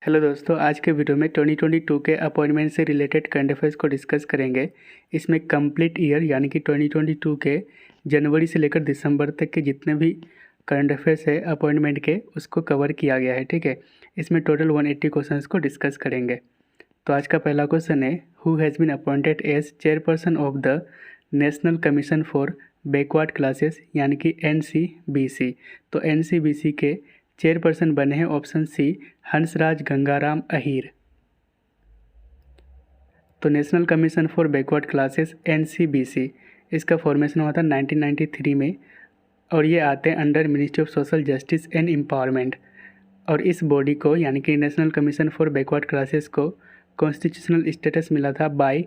Hello दोस्तों, आज के वीडियो में 2022 के अपॉइंटमेंट से रिलेटेड करंट अफेयर्स को डिस्कस करेंगे। इसमें कंप्लीट ईयर यानी कि 2022 के जनवरी से लेकर दिसंबर तक के जितने भी करंट अफेयर्स है अपॉइंटमेंट के, उसको कवर किया गया है। ठीक है, इसमें टोटल 180 क्वेश्चंस को डिस्कस करेंगे। तो आज का पहला क्वेश्चन है, who has been appointed as chairperson of the National Commission for Backward Classes यानी कि NCBC। तो NCBC के चेयरपर्सन बने हैं ऑप्शन सी हंसराज गंगाराम अहीर। तो National Commission for Backward Classes NCBC, इसका फॉर्मेशन हुआ था 1993 में और ये आते हैं under ministry of Social Justice and Empowerment. और इस बॉडी को यानी कि National Commission for Backward Classes को कॉन्स्टिट्यूशनल स्टेटस मिला था by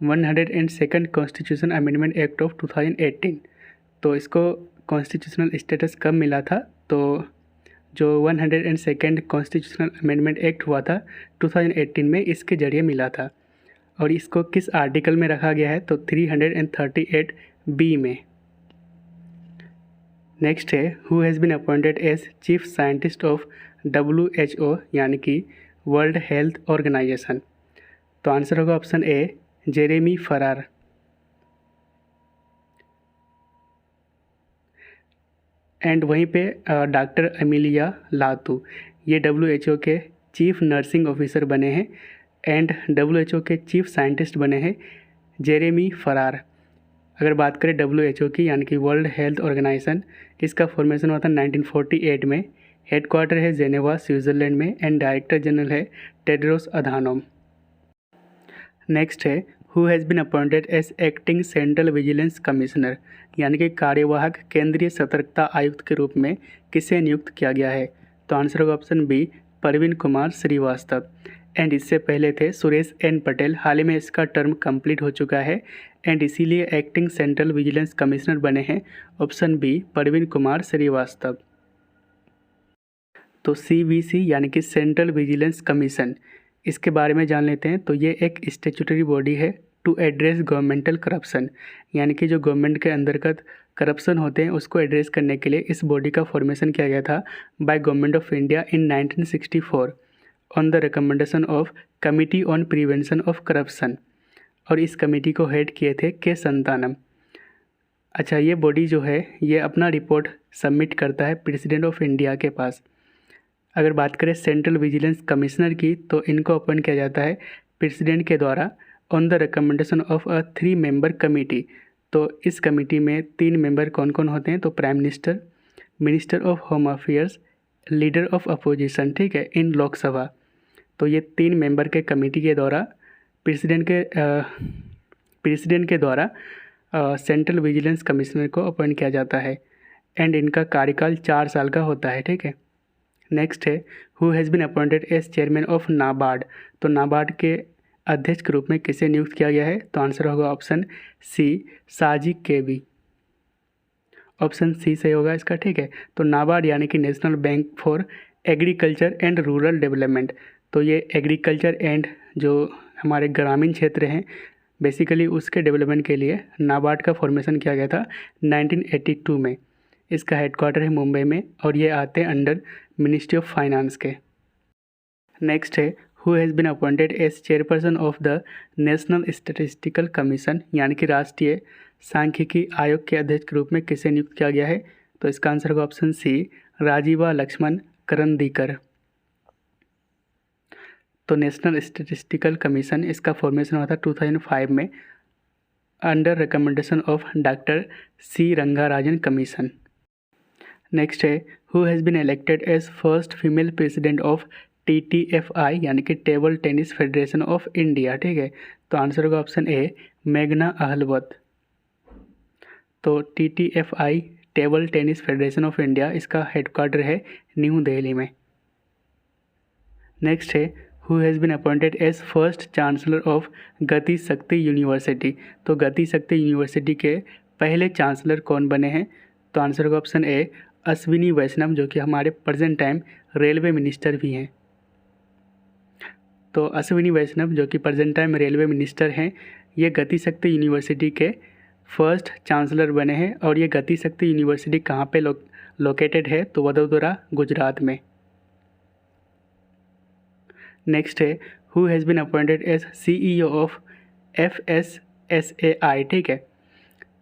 102nd Constitution Amendment Act of 2018। तो इसको कॉन्स्टिट्यूशनल स्टेटस कब मिला था? तो जो 102nd कॉन्स्टिट्यूशनल अमेंडमेंट एक्ट हुआ था 2018 में, इसके जरिए मिला था। और इसको किस आर्टिकल में रखा गया है? तो 338B में। नेक्स्ट है, who has been appointed as chief scientist of WHO यानी कि वर्ल्ड हेल्थ ऑर्गेनाइजेशन। तो आंसर होगा option A Jeremy Farrar. And वहीं पे डॉक्टर अमिलिया लातू, ये WHO के चीफ नर्सिंग ऑफिसर बने हैं। एंड WHO के चीफ साइंटिस्ट बने हैं जेरेमी फरार। अगर बात करें WHO की यानी कि वर्ल्ड हेल्थ ऑर्गेनाइजेशन, इसका फॉर्मेशन हुआ था 1948 में। हेडक्वार्टर है जेनेवा स्विट्ज़रलैंड में एंड डायरेक्टर जनरल है टेड्रोस अधानोम। नेक्स्ट है, who has been appointed as acting central vigilance commissioner यानी कि कार्यवाहक केंद्रीय सतर्कता आयुक्त के रूप में किसे नियुक्त किया गया है? तो आंसर होगा option B Praveen Kumar Srivastava. And इससे पहले थे सुरेश N पटेल। हाल ही में इसका टर्म कंप्लीट हो चुका है एंड इसीलिए एक्टिंग सेंट्रल विजिलेंस कमिश्नर बने हैं ऑप्शन बी प्रवीण कुमार श्रीवास्तव। तो CVC यानी कि सेंट्रल विजिलेंस कमीशन, इसके बारे में जान लेते हैं। तो ये एक स्टैट्यूटरी बॉडी है टू एड्रेस गवर्नमेंटल करप्शन, यानी कि जो गवर्नमेंट के अंतर्गत करप्शन होते हैं उसको एड्रेस करने के लिए इस बॉडी का फॉर्मेशन किया गया था by government of India in 1964 on the recommendation of committee on prevention of corruption. और इस कमेटी को हेड किए थे के संतानम। अच्छा, ये बॉडी जो है ये अपना रिपोर्ट सबमिट करता है प्रेसिडेंट ऑफ इंडिया के पास। अगर बात करें सेंट्रल विजिलेंस कमिश्नर की, तो इनको अपॉइंट किया जाता है प्रेसिडेंट के द्वारा on the recommendation of a 3 member committee. तो इस कमेटी में 3 मेंबर कौन कौन होते हैं? तो prime minister, minister of home affairs, leader of opposition, ठीक है, इन लोकसभा। तो ये 3 मेंबर के कमेटी के द्वारा प्रेसिडेंट के द्वारा सेंट्रल विजिलेंस कमिश्नर को अपॉइंट किया जाता है एंड इनका कार्यकाल 4 साल का होता है। ठीक है, नेक्स्ट है, who has been appointed as chairman of NABARD. तो नाबार्ड के अध्यक्ष के रूप में किसे नियुक्त किया गया है? तो आंसर होगा ऑप्शन सी साजिद केवी। ऑप्शन सी सही होगा इसका। ठीक है, तो नाबार्ड यानी कि national bank for agriculture and rural development. तो ये एग्रीकल्चर एंड जो हमारे ग्रामीण क्षेत्र हैं बेसिकली उसके डेवलपमेंट के लिए नाबार्ड का फॉर्मेशन किया गया था 1982 में। इसका हेडक्वार्टर है मुंबई में और ये आते हैं अंडर मिनिस्ट्री ऑफ फाइनेंस के। नेक्स्ट है, who has been appointed as chairperson of the national statistical commission यानी कि राष्ट्रीय सांख्यिकी आयोग के अध्यक्ष के रूप में किसे नियुक्त किया गया है? तो इसका आंसर होगा ऑप्शन सी राजीवा लक्ष्मण करंदीकर। तो नेशनल स्टैटिस्टिकल कमीशन, इसका फॉर्मेशन हुआ था 2005 में under recommendation of doctor C Rangarajan commission. Next है, who has been elected as first female president of TTFI यानी कि table tennis federation of India. ठीक है, तो आंसर होगा ऑप्शन ए मेघना अहलवत। तो TTFI table tennis federation of India, इसका हेडक्वार्टर है न्यू दिल्ली में। नेक्स्ट है, who has been appointed as first chancellor of Gati Shakti university. तो गति शक्ति यूनिवर्सिटी के पहले चांसलर कौन बने हैं? तो आंसर होगा ऑप्शन ए अश्विनी वैष्णव, जो कि हमारे प्रेजेंट टाइम रेलवे मिनिस्टर भी हैं। तो अश्विनी वैष्णव जो कि प्रेजेंट टाइम रेलवे मिनिस्टर हैं, ये गति शक्ति यूनिवर्सिटी के फर्स्ट चांसलर बने हैं। और ये गति शक्ति यूनिवर्सिटी कहाँ पे लोकेटेड है? तो वडोदरा गुजरात में। नेक्स्ट है who has been appointed as CEO of FSSAI, ठीक है।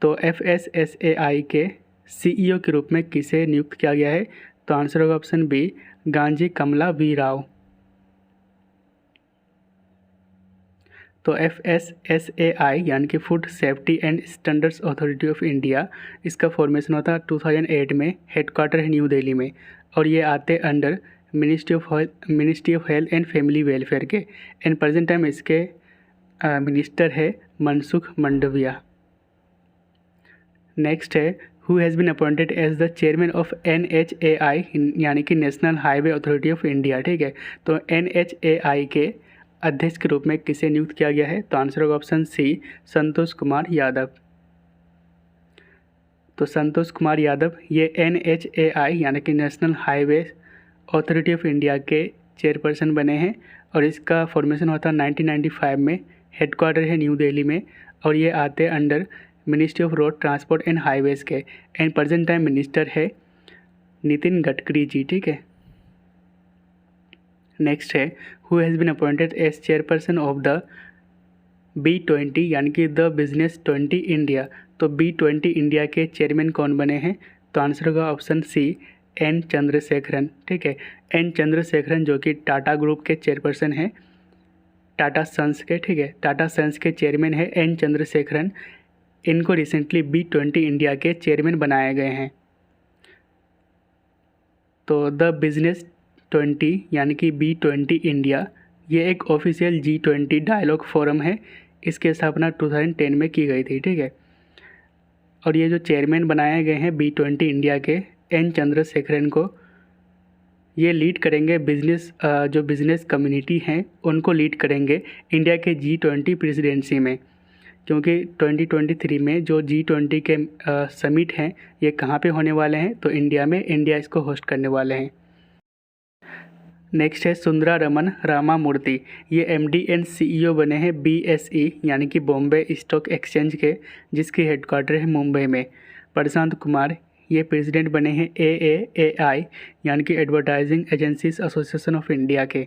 तो FSSAI के CEO के रूप में किसे नियुक्त किया गया है? तो आंसर होगा option B, Ganji Kamala V Rao. तो FSSAI यानी कि food safety and standards authority of India, इसका फॉर्मेशन होता 2008 में, हेडक्वार्टर है न्यू दिल्ली में, और ये आते under ministry of health and family welfare के। एंड प्रेजेंट टाइम इसके मिनिस्टर है मनसुख मंडाविया। नेक्स्ट है who has been appointed as the chairman of NHAI यानी कि national highway authority of India, ठीक है। तो NHAI के अध्यक्ष के रूप में किसे नियुक्त किया गया है? तो आंसर होगा ऑप्शन सी, संतोष कुमार यादव। तो संतोष कुमार यादव ये NHAI यानी कि national highway authority of India के चेयरपर्सन बने हैं, और इसका फॉर्मेशन होता 1995 में, हेडक्वार्टर है न्यू दिल्ली में, और ये आते under ministry of road transport and highways के। एंड प्रेजेंट टाइम मिनिस्टर है नितिन गडकरी जी, ठीक है। नेक्स्ट है who has been appointed as chairperson of the B20 यानी कि द बिजनेस 20 इंडिया। तो B20 इंडिया के चेयरमैन कौन बने हैं? तो आंसर होगा ऑप्शन सी, N चंद्रशेखरन, ठीक है। N चंद्रशेखरन जो कि टाटा ग्रुप के चेयरपर्सन हैं, टाटा सन्स के, ठीक है। टाटा सन्स के चेयरमैन है N चंद्रशेखरन। इनको रिसेंटली B20 इंडिया के चेयरमैन बनाए गए हैं। तो द बिजनेस 20 यानी कि B20 इंडिया ये एक ऑफिशियल G20 डायलॉग फोरम है। इसकी स्थापना 2010 में की गई थी, ठीक है। और ये जो चेयरमैन बनाए गए हैं B20 इंडिया के, N चंद्रशेखरन को, ये लीड करेंगे जो बिज़नेस कम्युनिटी हैं उनको लीड करेंगे इंडिया के G20 प्रेसिडेंसी में। क्योंकि 2023 में जो G20 के समिट हैं ये कहाँ पे होने वाले हैं? तो इंडिया में, इंडिया इसको होस्ट करने वाले हैं। नेक्स्ट है सुंदरा रमन रामामूर्ति, ये MD एंड CEO बने हैं BSE यानी कि बॉम्बे स्टॉक एक्सचेंज के, जिसकी हेडक्वार्टर है मुंबई में। प्रशांत कुमार ये प्रेसिडेंट बने हैं AAAI यानी कि advertising agencies association of India के।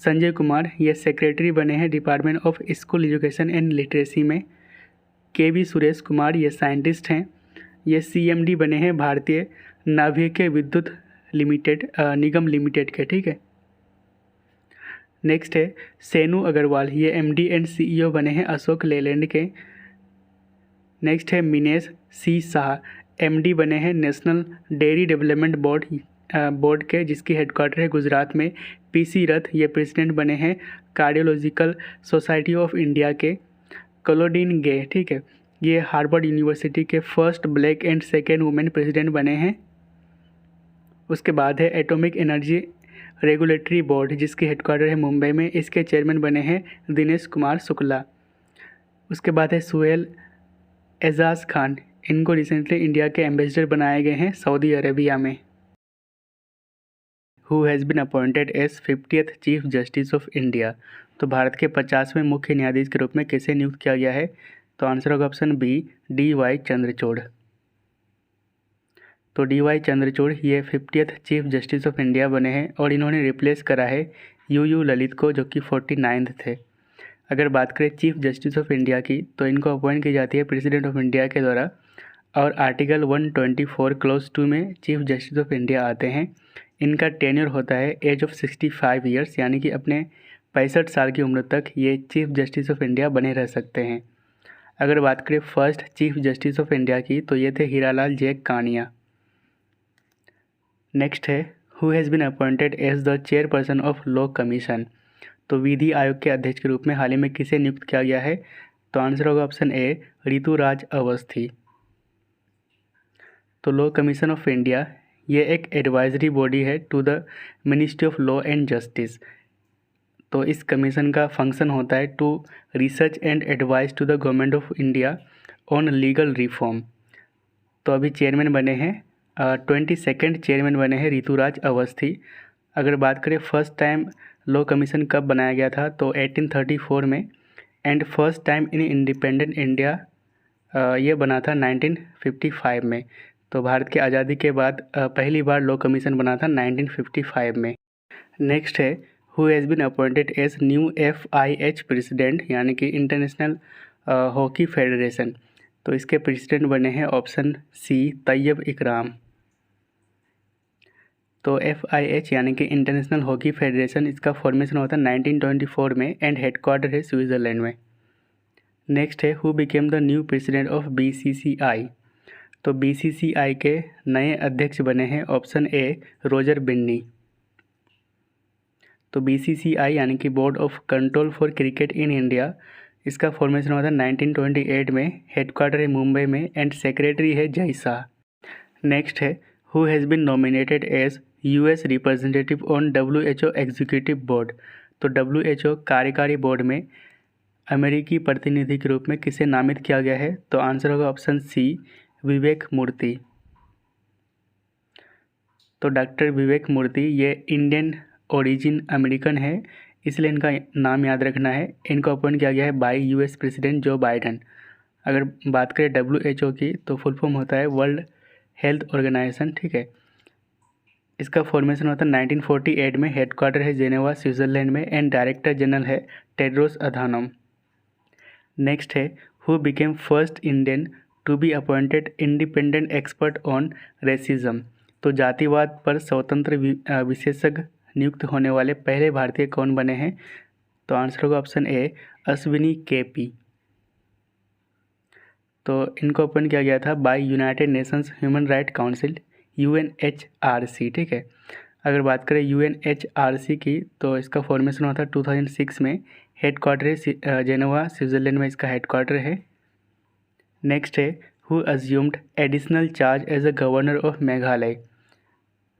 संजय कुमार ये सेक्रेटरी बने हैं department of school education and literacy में। KV सुरेश कुमार ये साइंटिस्ट हैं, ये CMD बने हैं भारतीय नाभिकीय विद्युत निगम लिमिटेड के, ठीक है। नेक्स्ट है सेनु अग्रवाल, ये MD एंड CEO बने हैं अशोक लेलैंड के। नेक्स्ट है मिनेश C शाह, MD बने हैं नेशनल डेयरी डेवलपमेंट बोर्ड के, जिसकी हेडक्वार्टर है गुजरात में। PC रथ ये प्रेसिडेंट बने हैं कार्डियोलॉजिकल सोसाइटी ऑफ इंडिया के। क्लोडीन गे, ठीक है, ये हार्वर्ड यूनिवर्सिटी के first black and second women president बने हैं। उसके बाद है एटॉमिक एनर्जी रेगुलेटरी बोर्ड, जिसकी हेडक्वार्टर है मुंबई में, इसके चेयरमैन बने हैं दिनेश कुमार शुक्ला। उसके बाद है सुहेल एजाज खान, इनको रिसेंटली इंडिया के एम्बेसडर बनाए गए हैं सऊदी अरेबिया में। Who has been appointed as 50th chief justice of India, तो भारत के 50वें मुख्य न्यायाधीश के रूप में किसे नियुक्त किया गया है? तो आंसर होगा ऑप्शन बी, DY चंद्रचूड़। तो DY चंद्रचूड़ ये 50th chief justice of India बने हैं, और इन्होंने रिप्लेस करा है UU ललित को, जो कि 49th थे। अगर बात करें चीफ जस्टिस ऑफ इंडिया की, तो इनको अपॉइंट की जाती है प्रेसिडेंट ऑफ इंडिया के द्वारा, और आर्टिकल 124 क्लॉज 2 में चीफ जस्टिस ऑफ इंडिया आते हैं। इनका टेन्योर होता है एज ऑफ 65 ईयर्स यानी कि अपने 65 साल की उम्र तक ये चीफ जस्टिस ऑफ इंडिया बने रह सकते हैं। अगर बात करें first chief justice of India की, तो ये थे हीरालाल जे कानिया। नेक्स्ट है who has been appointed as the chairperson of law commission, तो विधि आयोग के अध्यक्ष के रूप में हाल ही में किसे नियुक्त किया गया है? तो आंसर होगा ऑप्शन ए, ऋतुराज अवस्थी। तो लॉ कमीशन ऑफ इंडिया ये एक एडवाइजरी बॉडी है to the ministry of law and justice. तो इस कमीशन का फंक्शन होता है to research and advice to the government of India on legal reform. तो अभी चेयरमैन बने हैं 22nd चेयरमैन बने हैं ऋतुराज अवस्थी। अगर बात करें फर्स्ट टाइम लॉ कमीशन कब बनाया गया था, तो 1834 में, and first time in independent India ये बना था 1955 में। तो भारत की आज़ादी के बाद पहली बार लॉ कमीशन बना था 1955 में। नेक्स्ट है who has been appointed as new FIH president यानी कि इंटरनेशनल हॉकी फेडरेशन। तो इसके प्रेसिडेंट बने हैं ऑप्शन सी तैयब इकराम। तो FIH यानी कि इंटरनेशनल हॉकी फेडरेशन, इसका फॉर्मेशन होता है 1924 में एंड हेडक्वार्टर है स्विट्ज़रलैंड में। नेक्स्ट है who became the new president of BCCI। तो BCCI के नए अध्यक्ष बने हैं ऑप्शन ए रोजर बिन्नी। तो BCCI यानी कि board of control for cricket in India, इसका फॉर्मेशन हुआ था 1928 में, हेडक्वार्टर है मुंबई में एंड सेक्रेटरी है जय शाह। नेक्स्ट है who has been nominated as US representative on WHO executive board. तो WHO कार्यकारी बोर्ड में अमेरिकी प्रतिनिधि के रूप में किसे नामित किया गया है? तो आंसर होगा ऑप्शन सी विवेक मूर्ति। तो डॉक्टर विवेक मूर्ति ये इंडियन ओरिजिन अमेरिकन है, इसलिए इनका नाम याद रखना है। इनको अपॉइंट किया गया है बाय US प्रेसिडेंट जो बाइडन। अगर बात करें WHO की तो फुल फॉर्म होता है वर्ल्ड हेल्थ ऑर्गेनाइजेशन, ठीक है। इसका फॉर्मेशन होता है 1948 में, हेडक्वार्टर है जेनेवा स्विट्ज़रलैंड में एंड डायरेक्टर जनरल है टेड्रोस अधानोम। नेक्स्ट है who became first Indian to be appointed independent expert on racism. तो जातिवाद पर स्वतंत्र विशेषज्ञ नियुक्त होने वाले पहले भारतीय कौन बने हैं? तो आंसर होगा ऑप्शन ए अश्विनी KP। तो इनको अपॉइंट किया गया था by United Nations human right council UNHRC, ठीक है। अगर बात करें UNHRC की तो इसका फॉर्मेशन हुआ था 2006 में, हेडक्वार्टर है जेनेवा स्विट्ज़रलैंड में, इसका हेडक्वार्टर है। नेक्स्ट है who assumed additional charge as a governor of Meghalaya.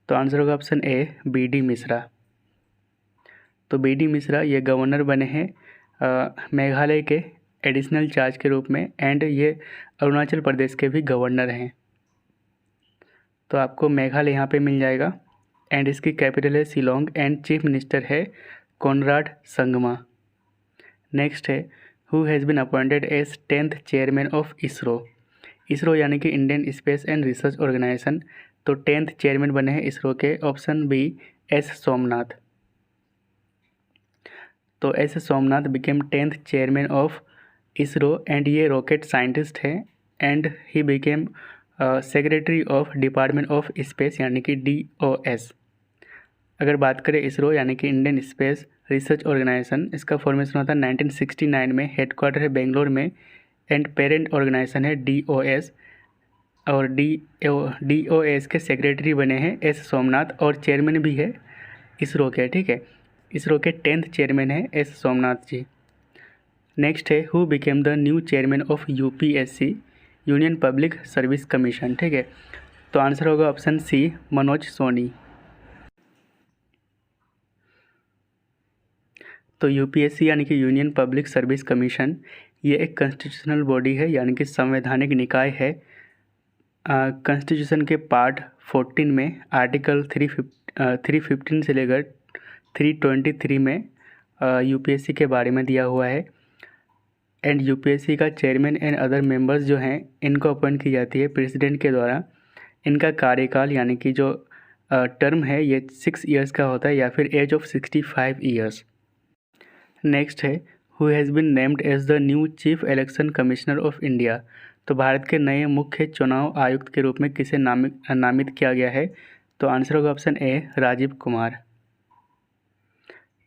तो आंसर होगा ऑप्शन ए BD मिश्रा। तो BD मिश्रा ये गवर्नर बने हैं मेघालय के एडिशनल चार्ज के रूप में एंड ये अरुणाचल प्रदेश के भी गवर्नर हैं। तो आपको मेघालय यहाँ पे मिल जाएगा एंड इसकी कैपिटल है शिलोंग एंड चीफ मिनिस्टर है कॉनराड संगमा। नेक्स्ट है who has been appointed as 10th chairman of ISRO यानी कि Indian space and research organisation. तो 10th चेयरमैन बने हैं इसरो के ऑप्शन बी S सोमनाथ। तो S Somnath became 10th chairman of ISRO and ये रॉकेट साइंटिस्ट है and he became secretary of department of space यानी कि DOS। अगर बात करें इसरो यानी कि इंडियन स्पेस रिसर्च ऑर्गेनाइजेशन, इसका फॉर्मेशन होता है 1969 में, हेडक्वार्टर है बेंगलोर में एंड पेरेंट ऑर्गेनाइजेशन है DOS। और DOS के सेक्रेटरी बने हैं S सोमनाथ और चेयरमैन भी है इसरो के, ठीक है। इसरो के 10th चेयरमैन है S सोमनाथ जी। नेक्स्ट है who became the new chairman of UPSC union public service commission, ठीक है। तो आंसर होगा ऑप्शन सी मनोज सोनी। तो UPSC यानी कि यूनियन पब्लिक सर्विस कमीशन ये एक कॉन्स्टिट्यूशनल बॉडी है यानी कि संवैधानिक निकाय है। कॉन्स्टिट्यूशन के पार्ट 14 में आर्टिकल 315 से लेकर 323 में UPSC के बारे में दिया हुआ है एंड UPSC का चेयरमैन एंड अदर मेंबर्स जो हैं इनको अपॉइंट की जाती है प्रेसिडेंट के द्वारा। इनका कार्यकाल यानी कि जो टर्म है ये 6 ईयर्स का होता है या फिर एज ऑफ 65 ईयर्स। नेक्स्ट है who has been named as the new chief election commissioner of India. तो भारत के नए मुख्य चुनाव आयुक्त के रूप में किसे नामित किया गया है? तो आंसर होगा ऑप्शन ए राजीव कुमार।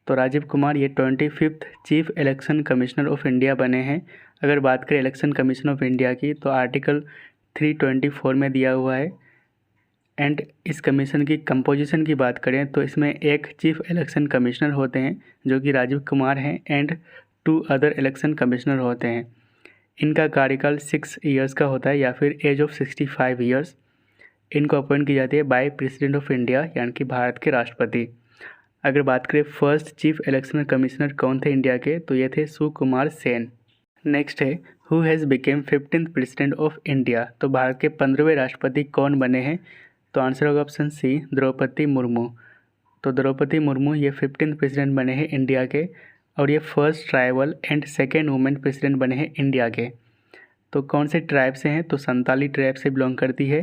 तो राजीव कुमार ये 25th chief election commissioner of India बने हैं। अगर बात करें इलेक्शन कमीशन ऑफ इंडिया की तो आर्टिकल 324 में दिया हुआ है एंड इस कमीशन की कंपोजिशन की बात करें तो इसमें एक चीफ इलेक्शन कमिश्नर होते हैं जो कि राजीव कुमार हैं एंड 2 अदर इलेक्शन कमिश्नर होते हैं। इनका कार्यकाल 6 ईयर्स का होता है या फिर एज ऑफ 65 ईयर्स। इनको अपॉइंट की जाती है बाय प्रेसिडेंट ऑफ इंडिया यानी कि भारत के राष्ट्रपति। अगर बात करें फर्स्ट चीफ इलेक्शन कमिश्नर कौन थे इंडिया के, तो ये थे सुकुमार सेन। नेक्स्ट है who has became 15th president of India. तो भारत के 15वें राष्ट्रपति कौन बने हैं? तो आंसर होगा ऑप्शन सी द्रौपदी मुर्मू। तो द्रौपदी मुर्मू ये 15th प्रेसिडेंट बने हैं इंडिया के और ये first tribal and second women president बने हैं इंडिया के। तो कौन से ट्राइब से हैं? तो संताली ट्राइब से बिलोंग करती है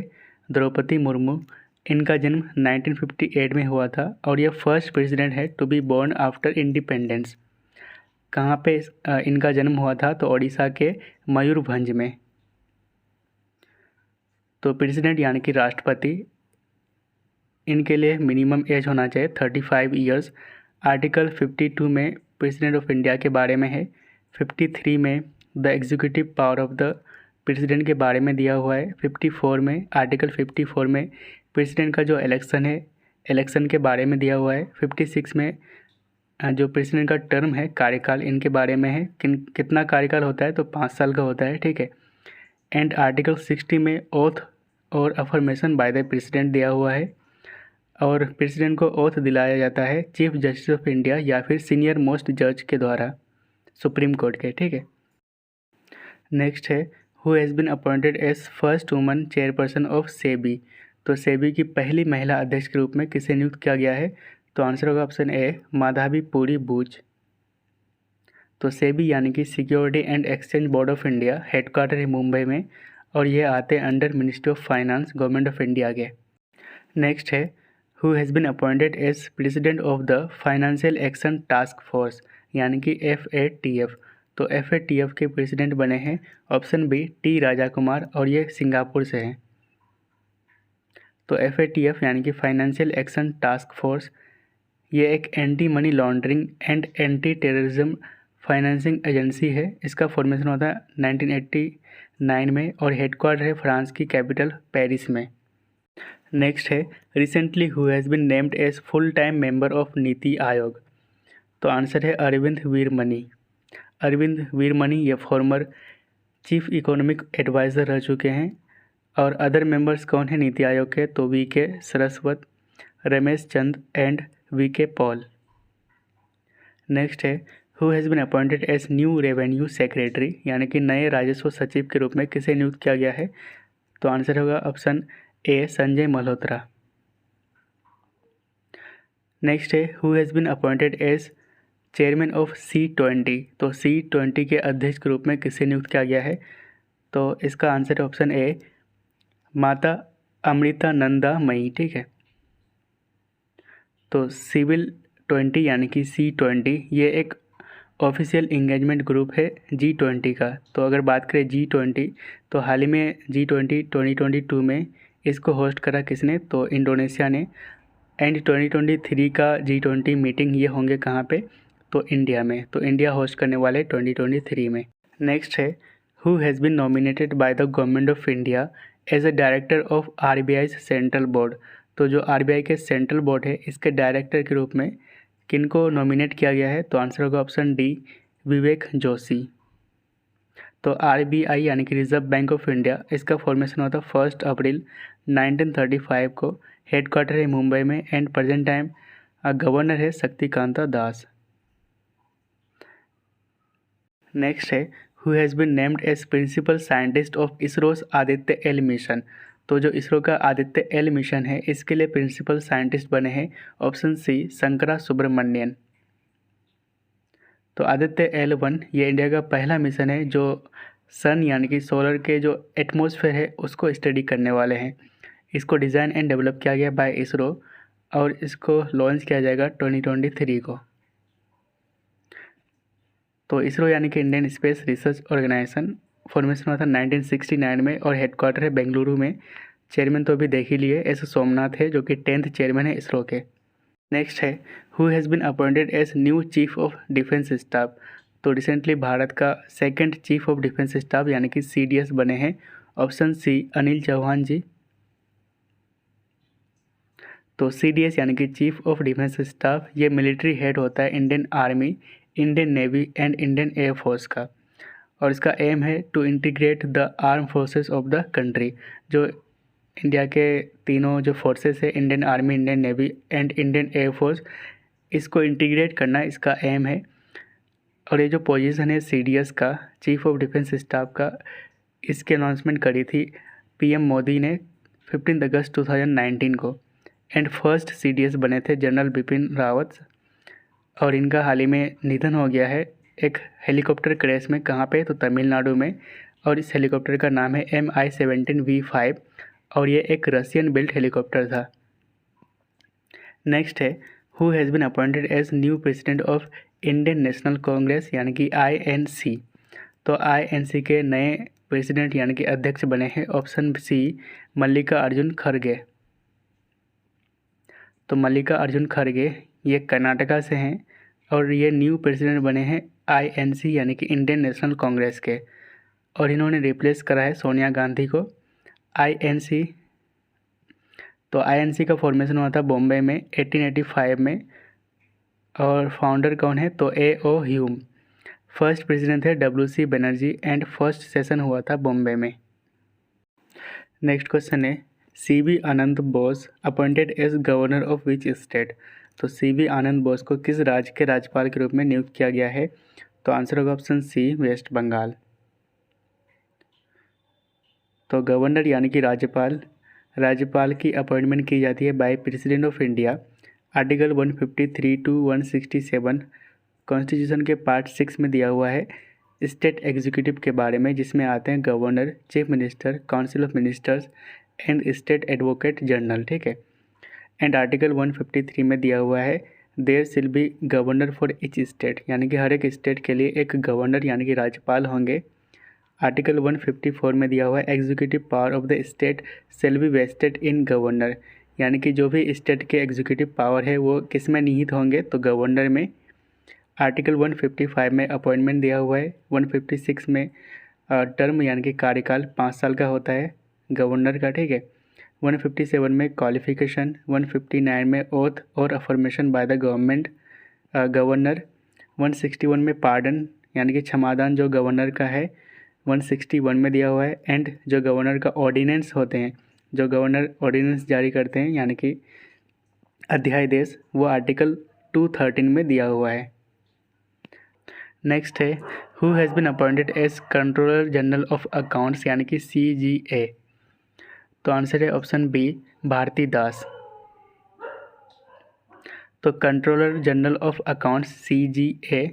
द्रौपदी मुर्मू इनका जन्म 1958 में हुआ था और ये फर्स्ट प्रेसिडेंट है to be born after independence. कहाँ पे इनका जन्म हुआ था? तो ओडिशा के मयूरभंज में। तो प्रेसिडेंट यानी कि राष्ट्रपति, इनके लिए मिनिमम एज होना चाहिए 35 ईयर्स। आर्टिकल 52 में प्रेसिडेंट ऑफ इंडिया के बारे में है। 53 में the executive power of the president के बारे में दिया हुआ है। 54 में आर्टिकल 54 में प्रेसिडेंट का जो इलेक्शन है, इलेक्शन के बारे में दिया हुआ है। 56 में जो प्रेसिडेंट का टर्म है, कार्यकाल, इनके बारे में है। कितना कार्यकाल होता है? तो 5 साल का होता है, ठीक है। एंड आर्टिकल 60 में ओथ और अफर्मेशन बाय द प्रेसिडेंट दिया हुआ है और प्रेसिडेंट को ओथ दिलाया जाता है चीफ जस्टिस ऑफ इंडिया या फिर सीनियर मोस्ट जज के द्वारा, सुप्रीम कोर्ट के, ठीक है। नेक्स्ट है who has been appointed as first woman chairperson of SEBI. तो सेबी की पहली महिला अध्यक्ष के रूप में किसे नियुक्त किया गया है? तो आंसर होगा ऑप्शन ए, माधवी पुरी बूच। तो सेबी यानी कि security and exchange board of India, headquarter है मुंबई में और ये आते हैं under ministry of finance, government of India के। नेक्स्ट है who has been appointed as president of the financial action task force यानी कि FATF। तो FATF के प्रेसिडेंट बने हैं option B, T Raja Kumar और ये सिंगापुर से हैं। तो FATF यानी कि फाइनेंशियल एक्शन टास्क फोर्स, ये एक anti money laundering and anti terrorism financing agency है। इसका फॉर्मेशन होता है 1989 में और हेडक्वार्टर है फ्रांस की कैपिटल पेरिस में। नेक्स्ट है recently who has been named as full time member of NITI Aayog. तो आंसर है अरविंद वीरमणि। अरविंद वीरमणि ये फॉर्मर चीफ इकोनॉमिक एडवाइज़र रह चुके हैं। और अदर मेंबर्स कौन है नीति आयोग के? तो VK Saraswat, Ramesh Chand and VK Paul. Next है who has been appointed as new revenue secretary यानी कि नए राजस्व सचिव के रूप में किसे नियुक्त किया गया है? तो आंसर होगा option A, Sanjay Malhotra. Next है who has been appointed as chairman of C20। तो C20 के अध्यक्ष के रूप में किसे नियुक्त किया गया है? तो इसका आंसर है ऑप्शन ए, माता अमृतानंदामयी, ठीक है। तो सिविल 20 यानी कि C20 ये एक ऑफिशियल इंगेजमेंट ग्रुप है G20 का। तो अगर बात करें G20 तो हाल ही में G20 2022 में इसको होस्ट करा किसने? तो इंडोनेशिया ने। एंड 2023 का G20 मीटिंग ये होंगे कहाँ पे? तो इंडिया में। तो इंडिया होस्ट करने वाले 2023 में। नेक्स्ट है who has been nominated by the government of India as a director of RBI central board. तो जो RBI के सेंट्रल बोर्ड है इसके डायरेक्टर के रूप में किनको नॉमिनेट किया गया है? तो आंसर होगा ऑप्शन डी, विवेक जोशी। तो RBI यानी कि रिजर्व बैंक ऑफ इंडिया, इसका फॉर्मेशन हुआ था 1 अप्रैल 1935 को। हेडक्वार्टर है मुंबई में एंड प्रेजेंट टाइम गवर्नर है शक्तिकांता दास। नेक्स्ट है who has been named as principal scientist of ISRO's Aditya L mission. तो जो इसरो का आदित्य एल मिशन है इसके लिए प्रिंसिपल साइंटिस्ट बने हैं ऑप्शन सी, शंकरा सुब्रमण्यन। तो आदित्य L1 ये इंडिया का पहला मिशन है जो सन यानी कि सोलर के जो एटमॉस्फेयर है उसको स्टडी करने वाले हैं। इसको डिज़ाइन एंड डेवलप किया गया बाय इसरो और इसको लॉन्च किया जाएगा 2023 को। तो इसरो यानी कि Indian space research organisation, formation हुआ था 1969 में और हेडक्वार्टर है बेंगलुरु में। चेयरमैन तो अभी देख ही लिए, एस सोमनाथ है जो कि 10th चेयरमैन है इसरो के। नेक्स्ट है who has been appointed as new chief of defence staff. तो रिसेंटली भारत का second chief of defence staff यानी कि CDS बने हैं ऑप्शन सी, अनिल चौहान जी। तो CDS यानी कि चीफ ऑफ डिफेंस स्टाफ ये मिलिट्री हेड होता है Indian army, Indian navy and Indian air force का। और इसका एम है to integrate the arm forces of the country. जो इंडिया के तीनों जो फोर्सेस है, Indian army, Indian navy and Indian air force, इसको इंटीग्रेट करना इसका एम है। और ये जो पोजीशन है CDS का, चीफ ऑफ डिफेंस स्टाफ का, इसकी अनाउंसमेंट करी थी PM मोदी ने 15 अगस्त 2019 को। एंड फर्स्ट CDS बने थे जनरल बिपिन रावत और इनका हाल ही में निधन हो गया है एक हेलीकॉप्टर क्रैश में। कहाँ पे? तो तमिलनाडु में। और इस हेलीकॉप्टर का नाम है MI-17V5 और ये एक रशियन बिल्ट हेलीकॉप्टर था। नेक्स्ट है who has been appointed as new president of Indian national Congress यानी कि INC। तो INC के नए प्रेसिडेंट यानी कि अध्यक्ष बने हैं ऑप्शन सी मल्लिका अर्जुन खड़गे। तो मल्लिका अर्जुन खड़गे ये कर्नाटका से हैं और ये न्यू प्रेसिडेंट बने हैं INC यानी कि इंडियन नेशनल कांग्रेस के, और इन्होंने रिप्लेस करा है सोनिया गांधी को। INC तो INC का फॉर्मेशन हुआ था बॉम्बे में 1885 में, और फाउंडर कौन है तो A.O. ह्यूम। फर्स्ट प्रेसिडेंट है WC Banerjee and first session हुआ था बॉम्बे में। नेक्स्ट क्वेश्चन है CB Anand Bose appointed as governor of which state. तो CB आनंद बोस को किस राज्य के राज्यपाल के रूप में नियुक्त किया गया है, तो आंसर होगा ऑप्शन सी वेस्ट बंगाल। तो गवर्नर यानी कि राज्यपाल की अपॉइंटमेंट की जाती है by president of India. Article 153 to 167 constitution के पार्ट 6 में दिया हुआ है स्टेट एग्जीक्यूटिव के बारे में, जिसमें आते हैं governor, chief minister, council of ministers and state advocate general, ठीक है। एंड आर्टिकल 153 में दिया हुआ है there shall be governor for each state, यानी कि हर एक स्टेट के लिए एक गवर्नर यानी कि राज्यपाल होंगे। आर्टिकल 154 में दिया हुआ है executive power of the state shall be vested in governor, यानी कि जो भी स्टेट के एग्जीक्यूटिव पावर है वो किस में निहित होंगे तो गवर्नर में। आर्टिकल 155 में अपॉइंटमेंट दिया हुआ है। 156 में टर्म यानी कि कार्यकाल 5 साल का होता है गवर्नर का, ठीक है। 157 में क्वालिफिकेशन, 159 में ओथ और affirmation bye the government governor, 161 में पार्डन यानी कि क्षमादान जो गवर्नर का है 161 में दिया हुआ है। एंड जो गवर्नर का ऑर्डिनेंस होते हैं, जो गवर्नर ऑर्डिनेंस जारी करते हैं यानी कि अध्यादेश, वो आर्टिकल 213 में दिया हुआ है। नेक्स्ट है who has been appointed as controller general of accounts यानी कि CGA। तो आंसर है ऑप्शन बी भारती दास। तो controller general of accounts CGA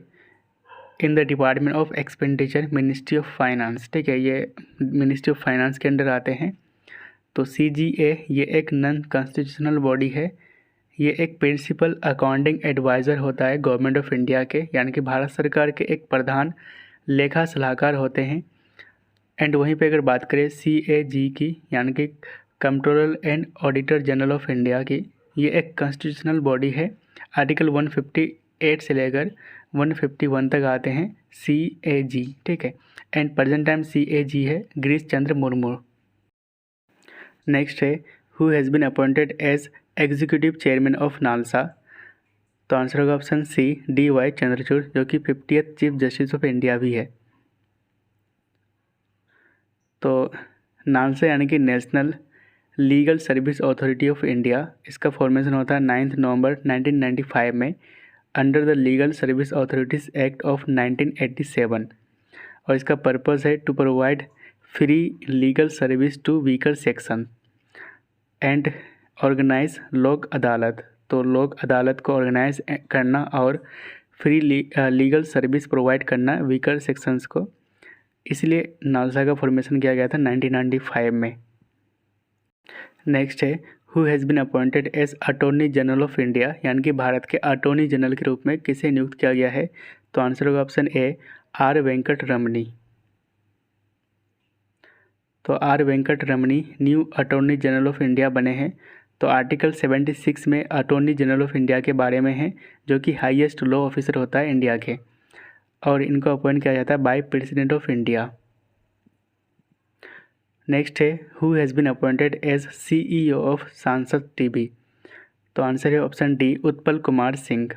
in the department of expenditure ministry of finance, ठीक है, ये मिनिस्ट्री ऑफ फाइनेंस के अंडर आते हैं। तो CGA ये एक नॉन कॉन्स्टिट्यूशनल बॉडी है, ये एक प्रिंसिपल अकाउंटिंग एडवाइज़र होता है गवर्नमेंट ऑफ इंडिया के, यानी कि भारत सरकार के एक प्रधान लेखा सलाहकार होते हैं। एंड वहीं पे अगर बात करें CAG की यानी कि controller and auditor general of India की, ये एक कॉन्स्टिट्यूशनल बॉडी है। आर्टिकल 158 से लेकर 151 तक आते हैं CAG, ठीक है। एंड प्रेजेंट टाइम CAG है गिरीश चंद्र मुर्मू। नेक्स्ट है who has been appointed as executive chairman of NALSA. तो आंसर होगा ऑप्शन सी DY चंद्रचूड़, जो कि 50th chief justice of India भी है। तो नालसा यानी कि national legal service authority of India, इसका फॉर्मेशन होता है 9 नवंबर 1995 में under the legal service authorities act of 1987, और इसका पर्पस है to provide free legal service to weaker section and organise Lok Adalat. तो लोक अदालत को ऑर्गेनाइज करना और फ्री लीगल सर्विस प्रोवाइड करना वीकर सेक्शंस को, इसलिए नालसा का फॉर्मेशन किया गया था 1995 में। नेक्स्ट है who has been appointed as attorney general of India, यानी कि भारत के अटॉर्नी जनरल के रूप में किसे नियुक्त किया गया है, तो आंसर होगा ऑप्शन ए R वेंकट रमणी। तो R Venkat Ramani new attorney general of India बने हैं। तो आर्टिकल 76 में अटॉर्नी जनरल ऑफ इंडिया के बारे में है, जो कि हाईएस्ट लॉ ऑफिसर होता है इंडिया के, और इनको अपॉइंट किया जाता है by president of India. Next है who has been appointed as CEO of Sansad TV। तो आंसर है ऑप्शन डी उत्पल कुमार सिंह।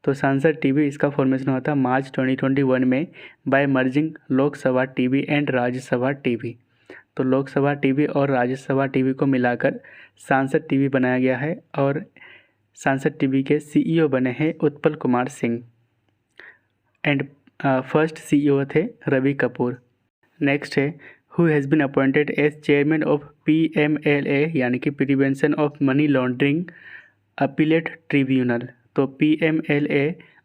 तो सांसद TV इसका फॉर्मेशन हुआ था मार्च 2021 में by merging Lok Sabha TV and Rajya Sabha TV। तो लोकसभा TV और राज्यसभा TV को मिलाकर सांसद TV बनाया गया है, और सांसद TV के CEO बने हैं Utpal Kumar Singh, and first CEO थे रवि कपूर। नेक्स्ट है who has been appointed as chairman of PMLA यानी कि prevention of money laundering appellate tribunal. तो PMLA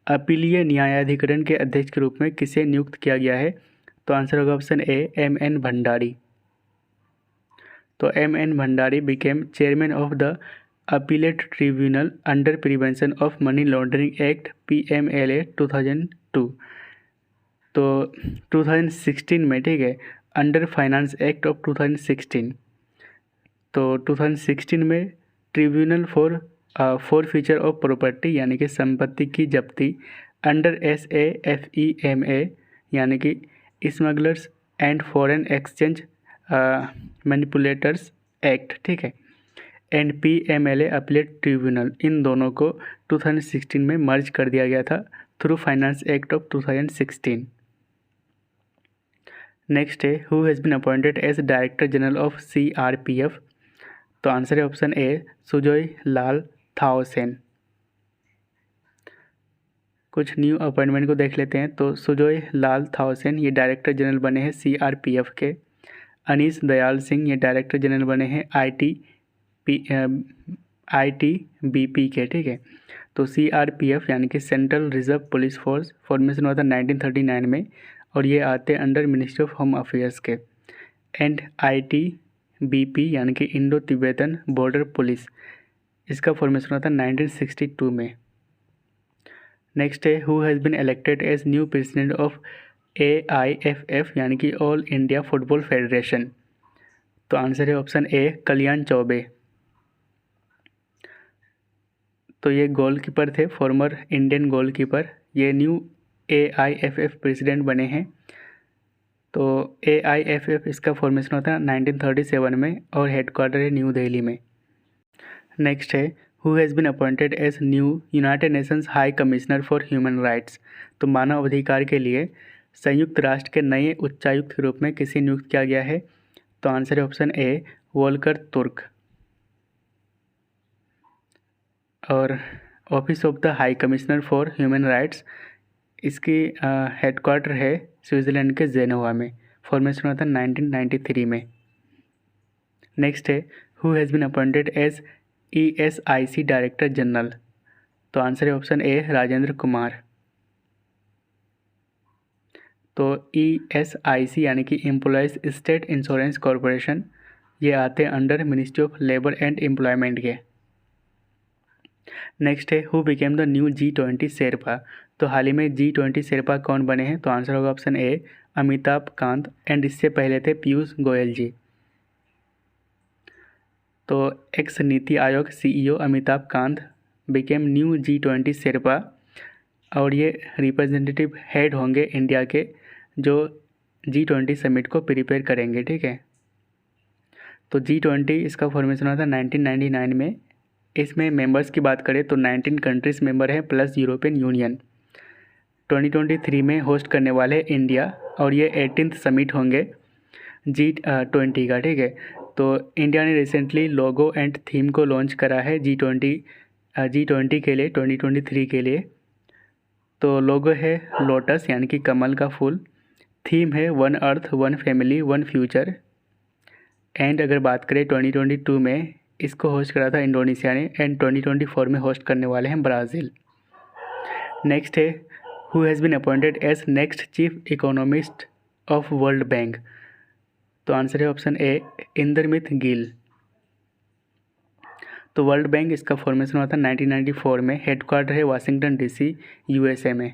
अपीलीय न्यायाधिकरण के अध्यक्ष के रूप में किसे नियुक्त किया गया है, तो आंसर होगा ऑप्शन ए MN भंडारी। तो MN Bhandari became chairman of the appellate tribunal under prevention of money laundering act PMLA 2002। तो 2016 में, ठीक है, अंडर फाइनेंस एक्ट ऑफ 2016। तो 2016 में tribunal forfeiture of property यानी कि संपत्ति की जब्ती अंडर SAFEMA यानी कि smugglers and foreign exchange manipulators act, ठीक है, एंड PMLA अपीलेट ट्रिब्यूनल, इन दोनों को 2016 में मर्ज कर दिया गया था through finance act of 2016। Next है who has been appointed as director general of CRPF। तो आंसर है ऑप्शन ए सुजोय लाल थाओसेन। कुछ न्यू अपॉइंटमेंट को देख लेते हैं। तो सुजोय लाल थाओसेन ये डायरेक्टर जनरल बने हैं CRPF के। अनीस दयाल सिंह ये डायरेक्टर जनरल बने हैं ITBP के, ठीक है। तो CRPF यानी कि central reserve police force formation हुआ था 1939 में और ये आते under ministry of home affairs के। एंड ITBP यानी कि इंडो तिब्बतन बॉर्डर पुलिस, इसका फॉर्मेशन हुआ था 1962 में। नेक्स्ट है who has been elected as new president of AIFF यानी कि ऑल इंडिया फुटबॉल फेडरेशन। तो आंसर है ऑप्शन ए कल्याण चौबे। तो ये गोलकीपर थे, फॉर्मर इंडियन गोलकीपर, ये न्यू AIFF प्रेसिडेंट बने हैं। तो AIFF इसका फॉर्मेशन होता है 1937 में और हेडक्वार्टर है न्यू दिल्ली में। नेक्स्ट है who has been appointed as new United Nations high commissioner for human rights. तो मानव अधिकार के लिए संयुक्त राष्ट्र के नए उच्चायुक्त के रूप में किसे नियुक्त किया गया है। तो आंसर है ऑप्शन ए वोल्कर तुर्क। और office of the high commissioner for human rights, इसकी हेडक्वार्टर है स्विट्ज़रलैंड के जेनेवा में, फॉर्मेशन हुआ था 1993 में। नेक्स्ट है who has been appointed as ESIC director general. तो आंसर है ऑप्शन ए राजेंद्र कुमार। तो ESIC यानी कि एम्प्लॉयज़ स्टेट इंश्योरेंस कॉरपोरेशन, ये आते हैं under ministry of labour and employment के। नेक्स्ट है who became the new G20 Sherpa. तो हाल ही में G20 शेरपा कौन बने हैं। तो आंसर होगा option A Amitabh Kant, and इससे पहले थे पीयूष गोयल जी। तो x NITI Aayog CEO Amitabh Kant became new G20 Sherpa और ये रिप्रेजेंटेटिव हेड होंगे इंडिया के जो G20 समिट को प्रिपेयर करेंगे, ठीक है। तो G20 इसका फॉर्मेशन हुआ था 1999 में। इसमें मेंबर्स की बात करें तो 19 कंट्रीज़ मेंबर हैं प्लस यूरोपियन यूनियन। 2023 में होस्ट करने वाले इंडिया और ये 18th समिट होंगे G20 का, ठीक है। तो इंडिया ने रिसेंटली लोगो एंड थीम को लॉन्च करा है G20 के लिए 2023 के लिए। तो लोगो है लोटस यानी कि कमल का फूल, थीम है one earth one family one future. And अगर बात करें 2022 में इसको होस्ट करा था इंडोनेशिया ने, एंड 2024 में होस्ट करने वाले हैं ब्राज़ील। नेक्स्ट है who has been appointed as next chief economist of world bank. तो आंसर है ऑप्शन ए इंद्रमित गिल। तो वर्ल्ड बैंक इसका फॉर्मेशन हुआ था 1994 में, हेडक्वार्टर है वाशिंगटन DC USA में।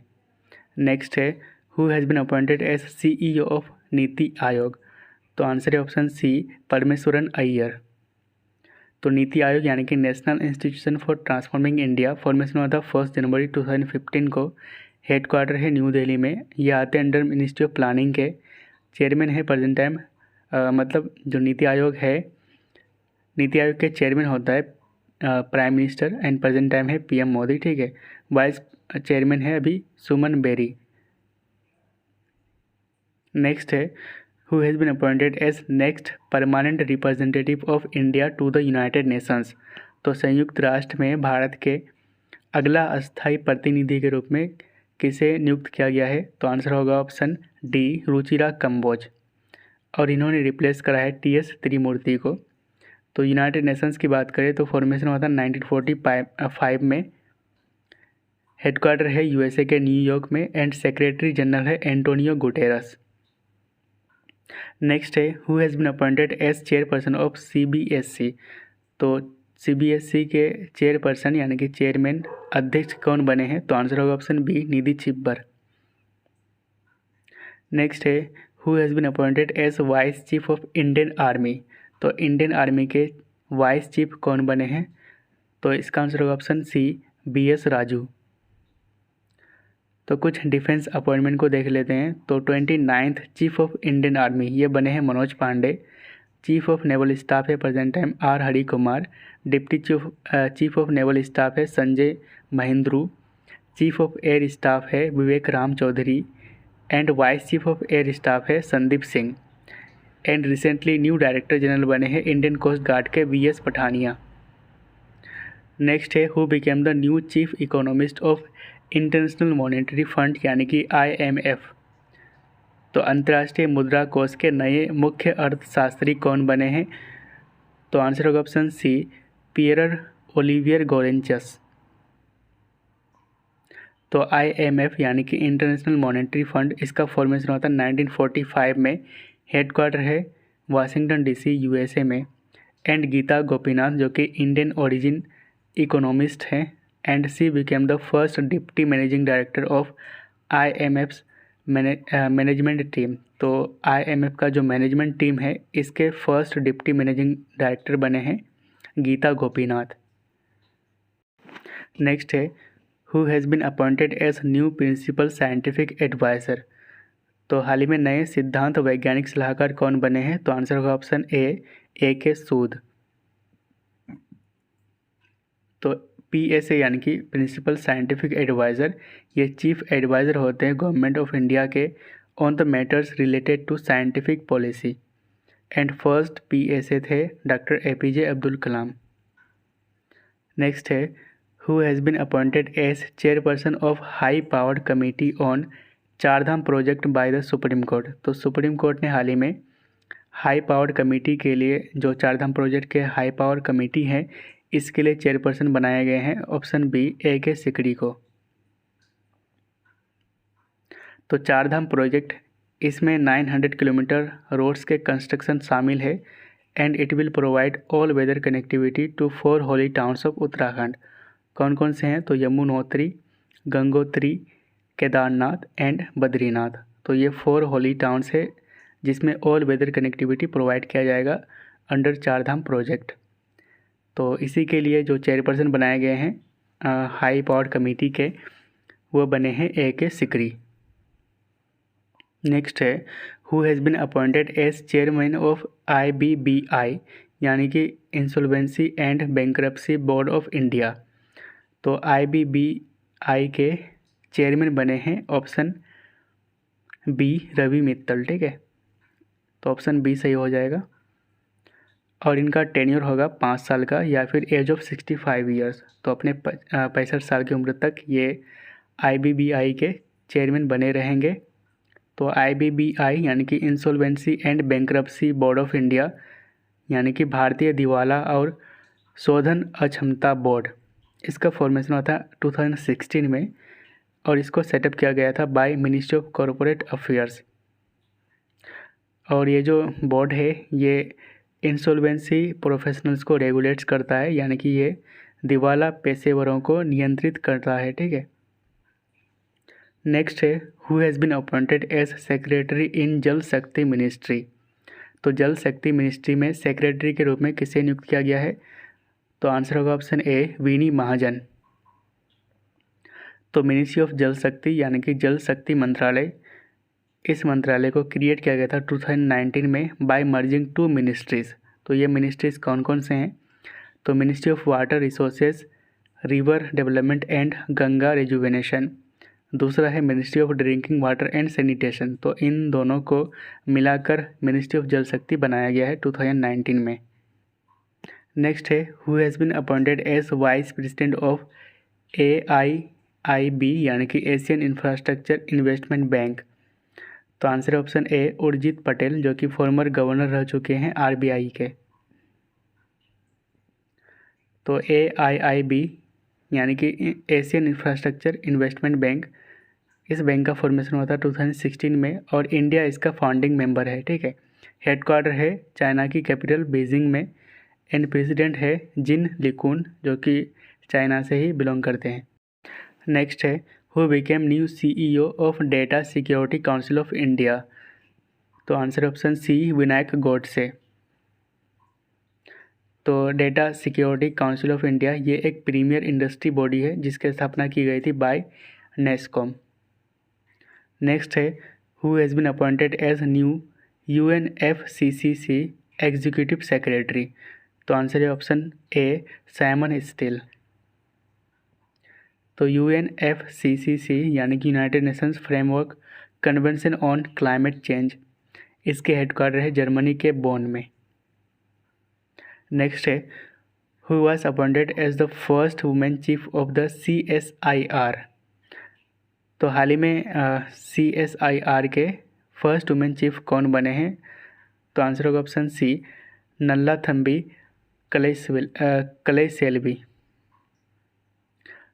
नेक्स्ट है who has been appointed as CEO of NITI Aayog. तो आंसर है ऑप्शन सी परमेश्वरन अय्यर। तो नीति आयोग यानी कि national institution for transforming India, formation हुआ था 1 जनवरी 2015 को, हेडक्वार्टर है न्यू दिल्ली में। ये आते हैं अंडर मिनिस्ट्री ऑफ प्लानिंग के। चेयरमैन है प्रेजेंट टाइम मतलब जो नीति आयोग है, नीति आयोग के चेयरमैन होता है prime minister, and present time है PM मोदी, ठीक है। वाइस चेयरमैन है अभी सुमन बेरी। नेक्स्ट है who has been appointed as next permanent representative of India to the United Nations. तो संयुक्त राष्ट्र में भारत के अगला अस्थायी प्रतिनिधि के रूप में किसे नियुक्त किया गया है। तो आंसर होगा ऑप्शन डी रुचिरा कंबोज, और इन्होंने रिप्लेस करा है TS त्रिमूर्ति को। तो यूनाइटेड नेशंस की बात करें तो फॉर्मेशन हुआ था 1945 में, हेडक्वार्टर है USA के न्यूयॉर्क में, एंड सेक्रेटरी जनरल है एंटोनियो गुटेरस। नेक्स्ट है who has been appointed as chairperson of CBSC। तो CBSE के चेयरपर्सन यानी कि चेयरमैन अध्यक्ष कौन बने हैं? तो आंसर होगा option B, Nidhi Chhibber. Next है who has been appointed as vice chief of Indian army? तो इंडियन आर्मी के वाइस चीफ कौन बने हैं? तो इसका आंसर होगा ऑप्शन सी, BS राजू। तो कुछ डिफेंस अपॉइंटमेंट को देख लेते हैं। तो 29th chief of Indian army ये बने हैं Manoj Pande. Chief of naval staff है present time R Hari Kumar. Deputy chief of naval staff है Sanjay Mahendru. Chief of air staff है Vivek Ram Chaudhary and vice chief of air staff है Sandeep Singh. And recently new director general बने हैं Indian coast guard के VS पठानिया। नेक्स्ट है who became the new chief economist of international monetary fund यानी कि IMF? तो अंतर्राष्ट्रीय मुद्रा कोष के नए मुख्य अर्थशास्त्री कौन बने हैं? तो आंसर होगा ऑप्शन सी, पियरर ओलिवियर गोरेंचस। तो IMF यानी कि इंटरनेशनल मॉनेटरी फंड, इसका फॉर्मेशन हुआ था 1945 में। हेडक्वार्टर है वाशिंगटन DC USA में। एंड गीता गोपीनाथ जो कि इंडियन ओरिजिन इकोनॉमिस्ट हैं and C became the first deputy managing director of IMF's management team. तो IMF का जो मैनेजमेंट टीम है इसके फर्स्ट डिप्टी मैनेजिंग डायरेक्टर बने हैं गीता गोपीनाथ। नेक्स्ट है who has been appointed as new principal scientific adviser? तो हाल ही में नए सिद्धांत वैज्ञानिक सलाहकार कौन बने हैं? तो आंसर होगा ऑप्शन ए, AK सूद। तो PSA यानी कि प्रिंसिपल साइंटिफिक एडवाइज़र, ये चीफ एडवाइज़र होते हैं गवर्नमेंट ऑफ इंडिया के on the matters related to scientific policy. And first PSA थे doctor APJ Abdul Kalam. Next है who has been appointed as chairperson of high powered committee on Chardham project by the supreme court? तो supreme court ने हाल ही में high powered committee के लिए, जो चारधाम प्रोजेक्ट के हाई पावर कमेटी है, इसके लिए चेयरपर्सन बनाए गए हैं ऑप्शन बी, AK सिकड़ी को। तो चारधाम प्रोजेक्ट, इसमें 900 किलोमीटर रोड्स के कंस्ट्रक्शन शामिल है and it will provide all weather connectivity to 4 holy towns of Uttarakhand. कौन कौन से हैं? तो यमुनोत्री, गंगोत्री, केदारनाथ एंड बद्रीनाथ। तो ये 4 होली टाउन्स है जिसमें ऑल वेदर कनेक्टिविटी प्रोवाइड किया जाएगा अंडर चारधाम प्रोजेक्ट। तो इसी के लिए जो चेयरपर्सन बनाए गए हैं हाई पावर कमेटी के, वो बने हैं AK सिकरी। नेक्स्ट है who has been appointed as chairman of IBBI यानी कि insolvency and bankruptcy board of India? तो IBBI के चेयरमैन बने हैं ऑप्शन बी, रवि मित्तल। ठीक है, तो ऑप्शन बी सही हो जाएगा। और इनका टेन्योर होगा 5 साल का या फिर एज ऑफ 65 ईयर्स। तो अपने 65 साल की उम्र तक ये IBBI के चेयरमैन बने रहेंगे। तो IBBI यानी कि insolvency and bankruptcy board of India यानी कि भारतीय दिवाला और शोधन अक्षमता बोर्ड, इसका फॉर्मेशन हुआ था 2016 में और इसको सेटअप किया गया था by ministry of corporate affairs. और ये जो बोर्ड है ये इंसॉल्वेंसी प्रोफेशनल्स को रेगुलेट्स करता है, यानी कि ये दिवाला पेशेवरों को नियंत्रित करता है। ठीक है, नेक्स्ट है who has been appointed as secretary in Jal Shakti ministry? तो जल शक्ति मिनिस्ट्री में सेक्रेटरी के रूप में किसे नियुक्त किया गया है? तो आंसर होगा ऑप्शन ए, वीनी महाजन। तो मिनिस्ट्री ऑफ जल शक्ति यानी कि जल शक्ति मंत्रालय, इस मंत्रालय को क्रिएट किया गया था 2019 में बाय मर्जिंग 2 मिनिस्ट्रीज़। तो ये मिनिस्ट्रीज़ कौन कौन से हैं? तो ministry of water resources, river development and Ganga rejuvenation. दूसरा है ministry of drinking water and sanitation. तो इन दोनों को मिलाकर मिनिस्ट्री ऑफ जल शक्ति बनाया गया है 2019 में। नेक्स्ट है who has been appointed as vice president of AIIB यानी कि एशियन इंफ्रास्ट्रक्चर इन्वेस्टमेंट बैंक? तो answer option A, Urjit Patel, जो कि फॉर्मर गवर्नर रह चुके हैं RBI के। तो AIIB यानी कि एशियन इंफ्रास्ट्रक्चर इन्वेस्टमेंट बैंक, इस बैंक का फॉर्मेशन हुआ था 2016 में और इंडिया इसका फाउंडिंग मेंबर है। ठीक है, हेडक्वार्टर है चाइना की कैपिटल बीजिंग में एंड प्रेसिडेंट है जिन लिकुन, जो कि चाइना से ही बिलोंग करते हैं। नेक्स्ट है who became new CEO of data security council of India. तो answer option C Vinayak Godse. तो data security council of India ये एक प्रीमियर इंडस्ट्री बॉडी है जिसकी स्थापना की गई थी बाय नेस्कॉम। नेक्स्ट है who has been appointed as new UNFCCC executive secretary. तो आंसर है ऑप्शन ए साइमन स्टील। तो UNFCCC यानी कि United Nations framework convention on climate change, इसके हेडक्वार्टर है जर्मनी के बोन में। नेक्स्ट है who was appointed as the first women chief of the CSIR। तो हाल ही में CSIR के फर्स्ट वुमेन चीफ कौन बने हैं? तो आंसर होगा ऑप्शन सी नल्लाथम्बी कलैसेल्वी।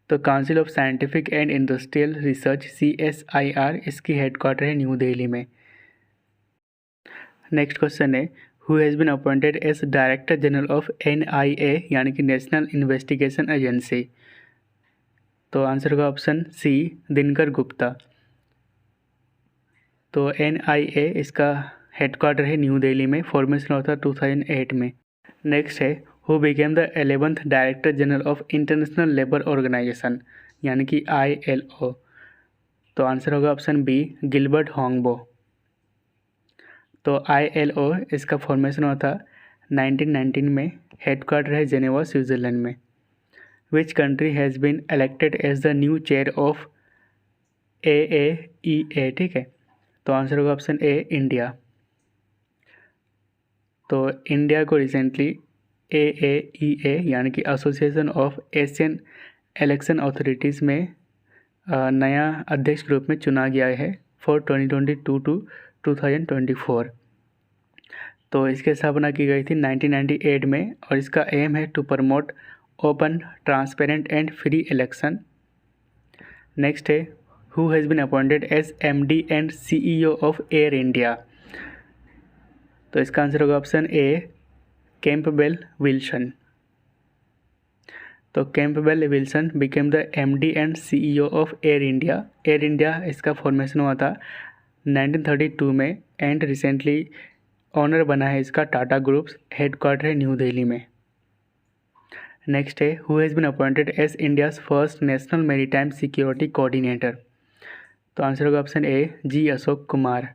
तो council of scientific and industrial research CSIR, इसकी हेडक्वार्टर है न्यू दिल्ली में। नेक्स्ट क्वेश्चन है who has been appointed as director general of NIA यानी कि नेशनल इन्वेस्टिगेशन एजेंसी। तो आंसर होगा ऑप्शन सी दिनकर गुप्ता। तो NIA इसका हेडक्वार्टर है न्यू दिल्ली में, फॉर्मेशन हुआ था 2008 में। नेक्स्ट है who became the 11th director general of international labour organisation यानी कि ILO। तो आंसर होगा ऑप्शन बी गिलबर्ट होंगबो। तो ILO इसका फॉर्मेशन हुआ था 1919 में, हेडक्वार्टर है जेनेवा स्विट्ज़रलैंड में। Which country has been elected as the new chair of AAEA, ठीक है। तो आंसर होगा ऑप्शन ए इंडिया। तो इंडिया को रिसेंटली AAEA यानी कि association of Asian election authorities में नया अध्यक्ष के रूप में चुना गया है फॉर 2022 टू 2024। तो इसकी स्थापना की गई थी 1998 में और इसका एम है to promote open transparent and free election. Next है who has been appointed as MD and CEO of Air India. तो इसका आंसर होगा ऑप्शन ए कैंपबेल विल्सन। तो Campbell Wilson became the MD and CEO of Air India. Air India इसका formation हुआ था 1932 में and recently honour बना है इसका टाटा ग्रुप्स, हेडक्वार्टर है न्यू दिल्ली में। नेक्स्ट है who has been appointed as India's first national maritime security coordinator. तो आंसर होगा option A G Ashok Kumar.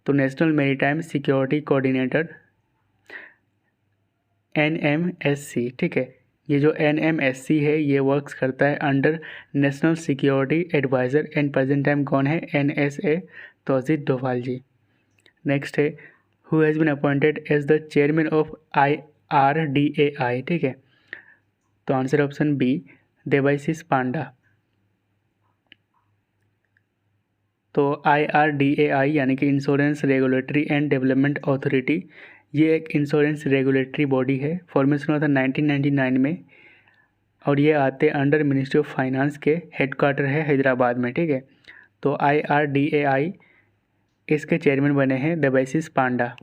तो national maritime security coordinator NMSC, ठीक है। ये जो NMSC है ये वर्क्स करता है under national security adviser and present time कौन है? NSA तो अजीत डोभाल जी। नेक्स्ट है who has been appointed as the chairman of IRDAI, ठीक है। तो answer option B Debasish Panda. तो IRDAI यानी कि insurance regulatory and development authority, ये एक इंश्योरेंस रेगुलेटरी बॉडी है, फॉर्मेशन हुआ था 1999 में और ये आते अंडर मिनिस्ट्री ऑफ फाइनेंस के, हेडक्वार्टर है हैदराबाद में, ठीक है। तो IRDAI इसके चेयरमैन बने हैं देवाशीष पांडा।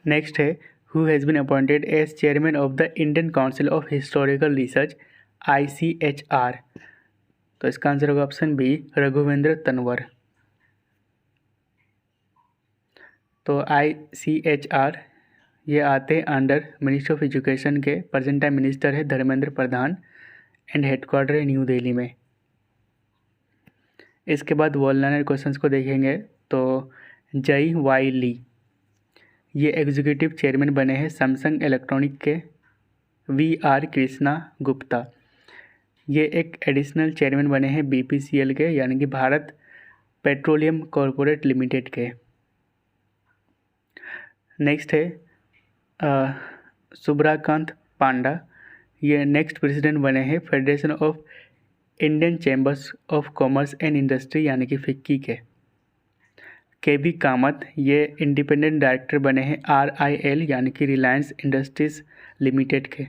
नेक्स्ट है who has been appointed as chairman of the Indian council of historical research ICHR। तो इसका आंसर होगा ऑप्शन बी रघुवेंद्र तंवर। तो ICHR ये आते हैं अंडर मिनिस्ट्री ऑफ एजुकेशन के, प्रेजेंट टाइम मिनिस्टर है धर्मेंद्र प्रधान एंड हेडक्वार्टर है न्यू दिल्ली में। इसके बाद वॉलनर क्वेश्चंस को देखेंगे। तो जय वाई ली ये एग्जीक्यूटिव चेयरमैन बने हैं सैमसंग इलेक्ट्रॉनिक के। VR कृष्णा गुप्ता ये एक एडिशनल चेयरमैन बने हैं BPCL के यानी कि भारत पेट्रोलियम कॉरपोरेट लिमिटेड के। नेक्स्ट है सुब्राकांत पांडा ये नेक्स्ट प्रेसिडेंट बने हैं federation of Indian chambers of commerce and industry यानी कि फिक्की के। KB कामत ये इंडिपेंडेंट डायरेक्टर बने हैं RIL यानी कि रिलायंस इंडस्ट्रीज लिमिटेड के।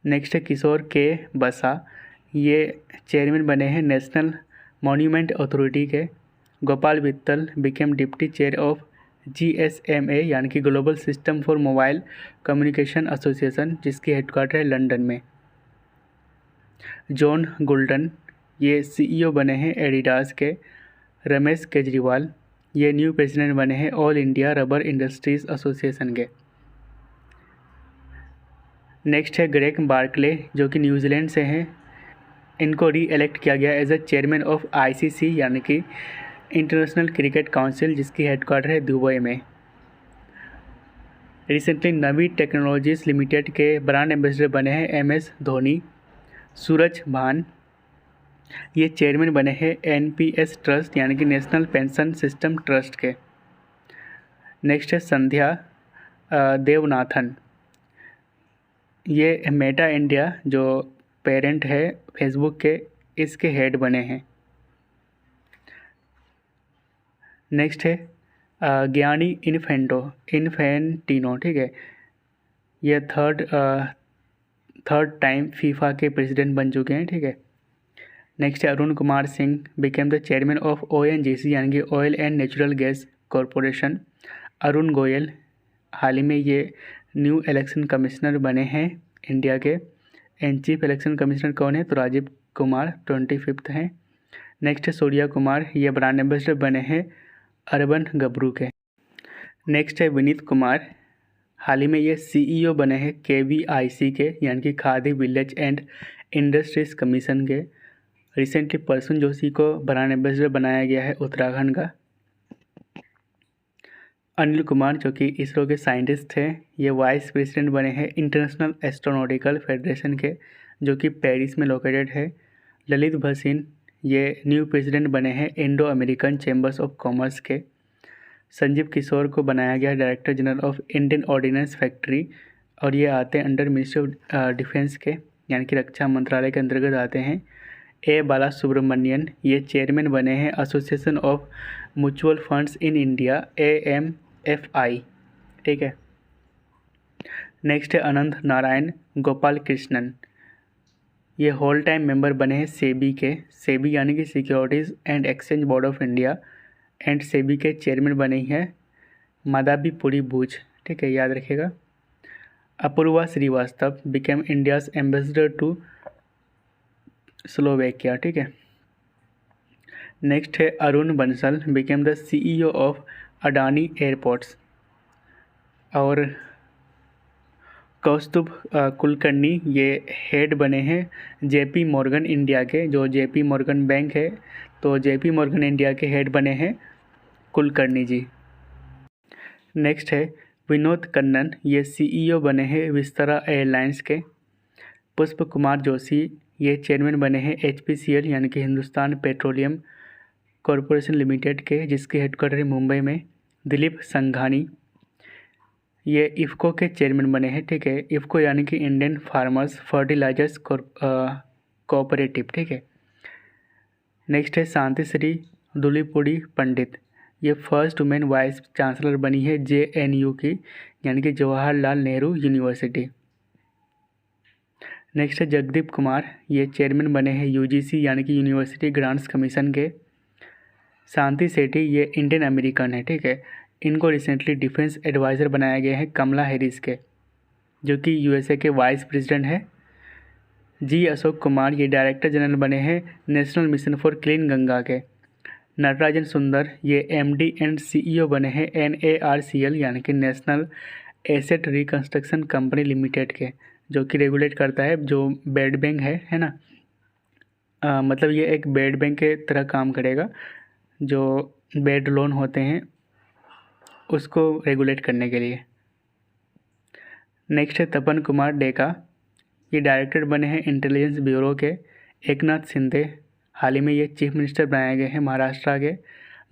नेक्स्ट है किशोर K बसा ये चेयरमैन बने हैं नेशनल मॉन्यूमेंट अथॉरिटी के। गोपाल वित्तल became deputy chair of GSMA यानी कि global system for mobile communication association, जिसकी हेडक्वार्टर है लंदन में। जॉन गुल्टन ये CEO बने हैं एडिडास के। रमेश केजरीवाल ये न्यू प्रेसिडेंट बने हैं all India rubber industries association के। नेक्स्ट है ग्रेग बार्कले जो कि न्यूजीलैंड से हैं। इनको री इलेक्ट किया गया as a chairman of ICC यानी कि इंटरनेशनल क्रिकेट काउंसिल, जिसकी हेडक्वार्टर है दुबई में। रिसेंटली नवी टेक्नोलॉजीज लिमिटेड के ब्रांड एम्बेसडर बने हैं MS धोनी। सूरज भान ये चेयरमैन बने हैं NPS ट्रस्ट यानी कि नेशनल पेंशन सिस्टम ट्रस्ट के। नेक्स्ट है संध्या देवनाथन ये मेटा इंडिया जो पेरेंट है फेसबुक के, इसके हेड बने हैं। नेक्स्ट है गियानी इन्फेंटिनो, ठीक है, ये थर्ड टाइम फीफा के प्रेसिडेंट बन चुके हैं, ठीक है। नेक्स्ट है Arun Kumar Singh became the chairman of ONGC यानी कि oil and natural gas corporation. Arun Goyal हाल ही में ये न्यू इलेक्शन कमिश्नर बने हैं इंडिया के। एंड चीफ इलेक्शन कमिश्नर कौन है? तो राजीव कुमार 25th हैं। नेक्स्ट है सूर्या कुमार ये ब्रांड एम्बेसडर बने हैं अर्बन गबरू के। नेक्स्ट है विनीत कुमार हाल ही में ये CEO बने हैं KVIC के यानी कि khadi village and industries commission के। रिसेंटली परसुन जोशी को ब्रांड एम्बेसडर बनाया गया है उत्तराखंड का। अनिल कुमार जो कि इसरो के साइंटिस्ट हैं, ये वाइस प्रेसिडेंट बने हैं इंटरनेशनल एस्ट्रोनॉटिकल फेडरेशन के, जो कि पेरिस में लोकेटेड है। ललित भसीन ये न्यू प्रेसिडेंट बने हैं Indo American chambers of commerce के। संजीव किशोर को बनाया गया director general of Indian ordnance factory, और ये आते हैं अंडर मिनिस्ट्री ऑफ डिफेंस के यानी कि रक्षा मंत्रालय के अंतर्गत आते हैं। A बाला सुब्रमण्यन ये चेयरमैन बने हैं association of mutual funds in India AMFI, ठीक है। नेक्स्ट है अनंत नारायण गोपाल कृष्णन ये होल टाइम मेंबर बने हैं सेबी के। सेबी यानी कि securities and exchange board of India, and SEBI के चेयरमैन बने हैं माधवी पुरी भूज, ठीक है, याद रखिएगा। Apoorva Srivastava became India's ambassador to Slovakia, ठीक है। नेक्स्ट है Arun Bansal became the CEO of Adani airports, और कौस्तुभ कुलकर्णी ये हेड बने हैं JP मॉर्गन इंडिया के, जो JP मॉर्गन बैंक है, तो JP मॉर्गन इंडिया के हेड बने हैं कुलकर्णी जी। नेक्स्ट है विनोद कन्नन ये CEO बने हैं विस्तारा एयरलाइंस के। पुष्प कुमार जोशी ये चेयरमैन बने हैं HPCL यानी कि हिंदुस्तान पेट्रोलियम कॉरपोरेशन लिमिटेड के, जिसके हेडक्वार्टर है मुंबई में। दिलीप संघानी ये इफ़को के चेयरमैन बने हैं, ठीक है। इफ़को यानी कि इंडियन फार्मर्स फर्टिलाइजर्स कोऑपरेटिव, ठीक है। नेक्स्ट है शांति श्री दुलीपुड़ी पंडित ये फर्स्ट वुमेन वाइस चांसलर बनी है JNU की यानी कि जवाहरलाल नेहरू यूनिवर्सिटी। नेक्स्ट है जगदीप कुमार ये चेयरमैन बने हैं UGC यानी कि यूनिवर्सिटी ग्रांट्स कमीशन के। शांति सेठी ये इंडियन अमेरिकन है, ठीक है। इनको रिसेंटली डिफेंस एडवाइज़र बनाया गया है कमला हैरिस के, जो कि USA के वाइस प्रेसिडेंट है। G अशोक कुमार ये डायरेक्टर जनरल बने हैं national mission for clean Ganga के। नटराजन सुंदर ये MD एंड CEO बने हैं NARCL यानी कि national asset reconstruction company limited के, जो कि रेगुलेट करता है जो बेड बैंक है ना, मतलब ये एक बेड बैंक के तरह काम करेगा, जो बेड लोन होते हैं उसको रेगुलेट करने के लिए। नेक्स्ट है तपन कुमार डेका ये डायरेक्टर बने हैं इंटेलिजेंस ब्यूरो के। एकनाथ शिंदे हाल ही में ये चीफ मिनिस्टर बनाए गए हैं महाराष्ट्र के।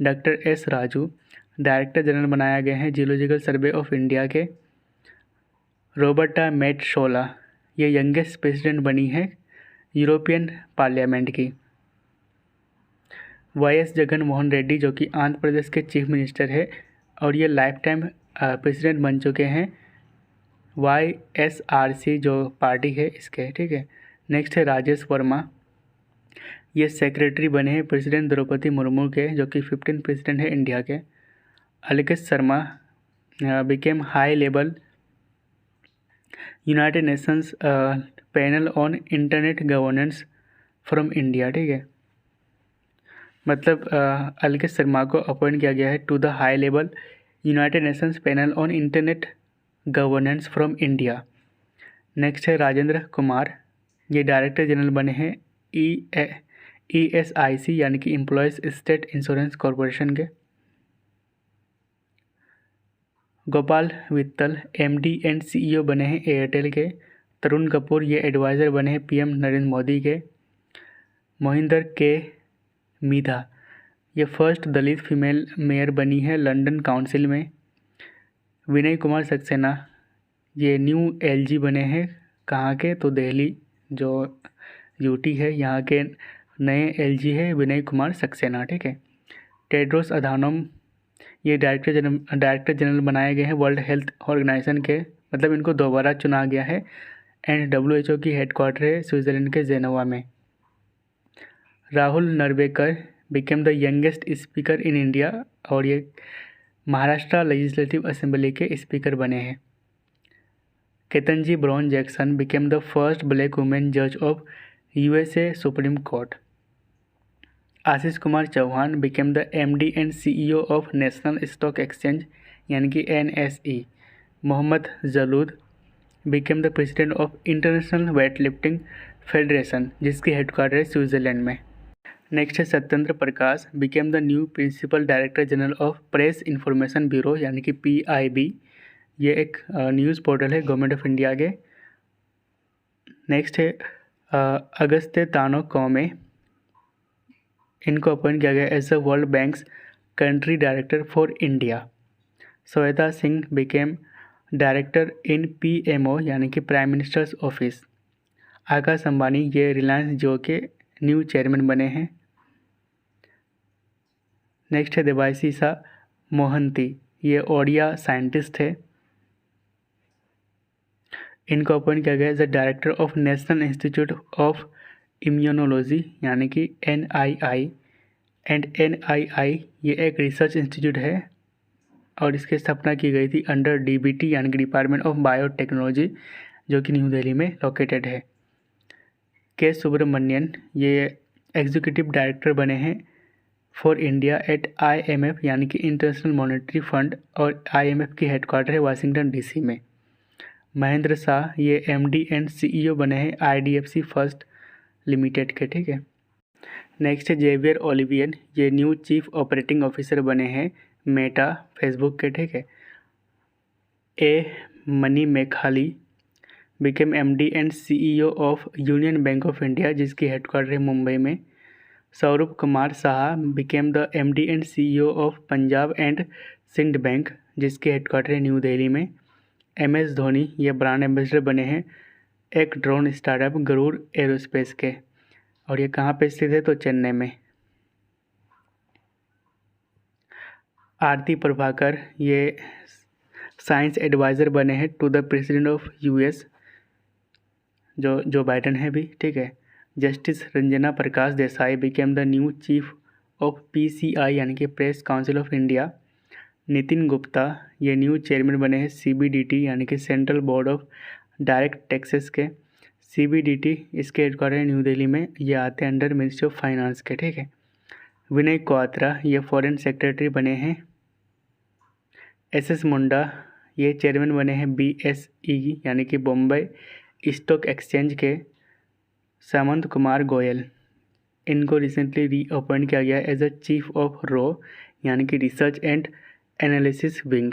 Doctor S Raju director general बनाया गए हैं जियोलॉजिकल सर्वे ऑफ इंडिया के। रॉबर्टा मेटशोला ये यंगेस्ट प्रेसिडेंट बनी है यूरोपियन पार्लियामेंट की। YS जगन मोहन रेड्डी जो कि आंध्र प्रदेश के चीफ मिनिस्टर है, और ये लाइफ टाइम प्रेसिडेंट बन चुके हैं YSRC जो पार्टी है इसके, ठीक है। नेक्स्ट है राजेश वर्मा ये सेक्रेटरी बने हैं प्रेसिडेंट द्रौपदी मुर्मू के, जो कि 15th प्रेसिडेंट है इंडिया के। Alkesh Sharma became high-level United Nations panel on internet governance from India, ठीक है। मतलब अलकेश शर्मा को अपॉइंट किया गया है to the high level United Nations panel on internet governance from India. Next है राजेंद्र कुमार, ये डायरेक्टर जनरल बने हैं ESIC यानी कि एम्प्लॉयज़ स्टेट इंश्योरेंस कॉरपोरेशन के। गोपाल वित्तल MD एंड CEO बने हैं एयरटेल के। तरुण कपूर ये एडवाइज़र बने हैं PM नरेंद्र मोदी के। मोहिंदर के मीधा ये फर्स्ट दलित फीमेल मेयर बनी है लंदन काउंसिल में। विनय कुमार सक्सेना ये न्यू LG बने हैं कहाँ के, तो दिल्ली जो UT है यहाँ के नए LG है विनय कुमार सक्सेना, ठीक है। टेड्रोस अधानोम ये डायरेक्टर जनरल बनाए गए हैं वर्ल्ड हेल्थ ऑर्गेनाइजेशन के, मतलब इनको दोबारा चुना गया है। एंड WHO की हेडक्वार्टर है स्विट्ज़रलैंड के जेनेवा में। Rahul Narvekar became the youngest speaker in India, और ये महाराष्ट्र लेजिस्लेटिव असेंबली के स्पीकर बने हैं। Ketanji Brown Jackson became the first black women जज of USA supreme court. Ashish Kumar Chauhan became the MD and CEO of national stock exchange यानी कि NSE। Mohammed Jaloud became the president of international weight lifting federation जिसकी headquarter है Switzerland में। Next है Satyendra Prakash became the new principal director general of press information bureau यानी कि PIB। ये एक न्यूज़ पोर्टल है गवर्नमेंट ऑफ इंडिया के। नेक्स्ट है अगस्त्य तानो कौमे, इनको अपॉइंट किया गया as the world bank's country director for India. Shweta Singh became director in PMO यानी कि prime minister's office. Akash Ambani ये रिलायंस जियो के न्यू चेयरमैन बने हैं। नेक्स्ट है देवाशीषा मोहंती, ये ओडिया साइंटिस्ट है, इनको अपॉइंट किया गया as the director of national institute of immunology यानी कि NII। एंड NII ये एक रिसर्च इंस्टीट्यूट है और इसकी स्थापना की गई थी अंडर DBT यानी कि डिपार्टमेंट ऑफ बायोटेक्नोलॉजी जो कि न्यू दिल्ली में लोकेटेड है। के सुब्रमण्यन ये एग्जीक्यूटिव डायरेक्टर बने हैं फॉर इंडिया एट IMF यानी कि इंटरनेशनल मॉनेटरी फंड, और IMF की हेडक्वार्टर है वाशिंगटन DC में। महेंद्र शाह ये MD एंड CEO बने हैं IDFC फर्स्ट लिमिटेड के, ठीक है। नेक्स्ट है जेवियर ओलिवियन, ये न्यू चीफ ऑपरेटिंग ऑफिसर बने हैं मेटा फेसबुक के, ठीक है। A Manimekhalai became MD and CEO of union bank of India जिसकी हेडक्वार्टर है मुंबई में। Saurabh Kumar Shah became the MD and CEO of Punjab and Sind bank जिसकी हेडक्वार्टर है न्यू दिल्ली में। MS धोनी ये ब्रांड एम्बेसडर बने हैं एक ड्रोन स्टार्टअप गरुड़ एरोस्पेस के, और ये कहाँ पे स्थित है, तो चेन्नई में। आरती प्रभाकर ये साइंस एडवाइज़र बने हैं to the president of US Joe Biden है भी, ठीक है। Justice Ranjana Prakash Desai became the new chief of PCI यानी कि press council of India. Nitin Gupta ये न्यू चेयरमैन बने हैं CBDT यानी कि central board of direct taxes के। CBDT इसके हेडक्वार्टर न्यू दिल्ली में, ये आते हैं अंडर मिनिस्ट्री ऑफ फाइनेंस के, ठीक है। विनय क्वात्रा ये फॉरेन सेक्रेटरी बने हैं। SS मुंडा ये चेयरमैन बने हैं BSE यानी कि बॉम्बे स्टॉक एक्सचेंज के। सामंत कुमार गोयल इनको रिसेंटली रीअपॉइंट किया गया as a chief of RAW यानी कि research and analysis wing.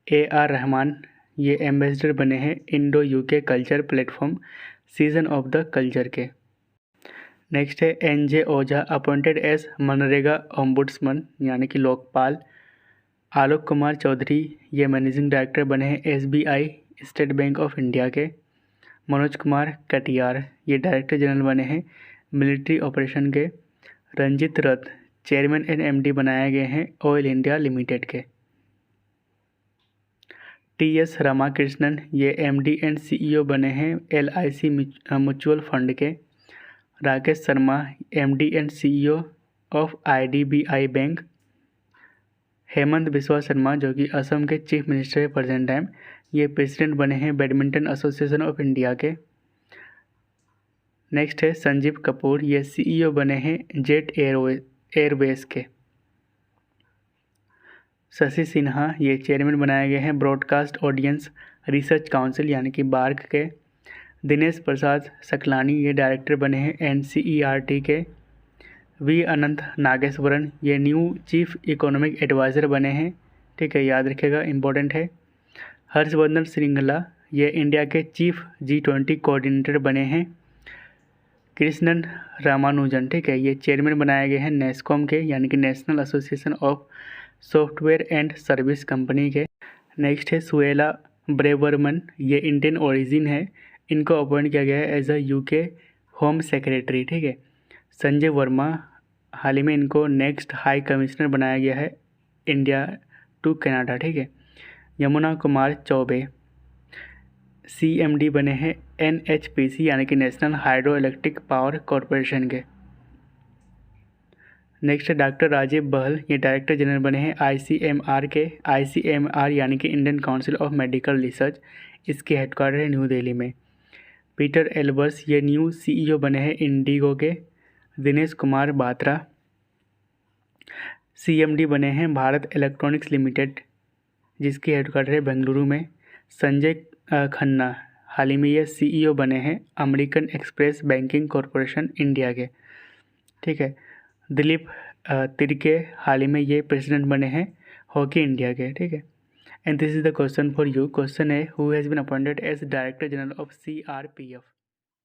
AR Rahman ये एम्बेसडर बने हैं Indo UK culture platform season of the culture के। नेक्स्ट है NJ Ojha appointed as MNREGA ombudsman यानी कि लोकपाल। आलोक कुमार चौधरी ये मैनेजिंग डायरेक्टर बने हैं SBI state bank of India के। मनोज कुमार कटियार ये डायरेक्टर जनरल बने हैं मिलिट्री ऑपरेशन के। रंजित रथ चेयरमैन एंड MD बनाए गए हैं ऑयल इंडिया लिमिटेड के। TS रामाकृष्णन ये MD एंड CEO बने हैं LIC म्यूचुअल फंड के। Rakesh Sharma MD and CEO of IDBI bank. Hemant Biswa Sharma जो कि असम के चीफ मिनिस्टर है प्रेजेंट टाइम, ये प्रेसिडेंट बने हैं बैडमिंटन एसोसिएशन ऑफ इंडिया के। नेक्स्ट है संजीव कपूर, ये सीईओ बने हैं जेट एयरवेज के। शशि सिन्हा ये चेयरमैन बनाए गए हैं ब्रॉडकास्ट ऑडियंस रिसर्च काउंसिल यानी कि बार्क के। दिनेश प्रसाद सकलानी ये डायरेक्टर बने हैं एनसीईआरटी के। वी अनंत नागेश्वरन ये न्यू चीफ इकोनॉमिक एडवाइज़र बने हैं, ठीक है, याद रखिएगा, इम्पोर्टेंट है। हर्षवर्धन श्रृंगला ये इंडिया के चीफ G20 कोऑर्डिनेटर बने हैं। कृष्णन रामानुजन, ठीक है, ये चेयरमैन बनाए गए हैं नेस्कॉम के यानी कि national association of software and service company के। नेक्स्ट है सुएला ब्रेवरमन, ये इंडियन ओरिजिन है, इनको अपॉइंट किया गया है as a UK home secretary, ठीक है। संजय वर्मा हाल ही में इनको नेक्स्ट हाई कमिश्नर बनाया गया है इंडिया टू कनाडा, ठीक है। यमुना कुमार चौबे CMD बने हैं NHPC यानी कि national hydro electric power corporation के। नेक्स्ट है डॉक्टर राजीव बहल, ये डायरेक्टर जनरल बने हैं ICMR के। ICMR यानी कि Indian council of medical research, इसके हेडक्वार्टर है न्यू दिल्ली में। पीटर एल्बर्स ये न्यू CEO बने हैं इंडिगो के। दिनेश कुमार बात्रा CMD बने हैं भारत इलेक्ट्रॉनिक्स लिमिटेड, जिसकी हेडक्वार्टर है बेंगलुरु में। संजय खन्ना हाल ही में ये CEO बने हैं American express banking corporation India के, ठीक है। दिलीप तिरके हाल ही में ये प्रेसिडेंट बने हैं हॉकी इंडिया के, ठीक है। And this is the question for you. Question है who has been appointed as director general of CRPF।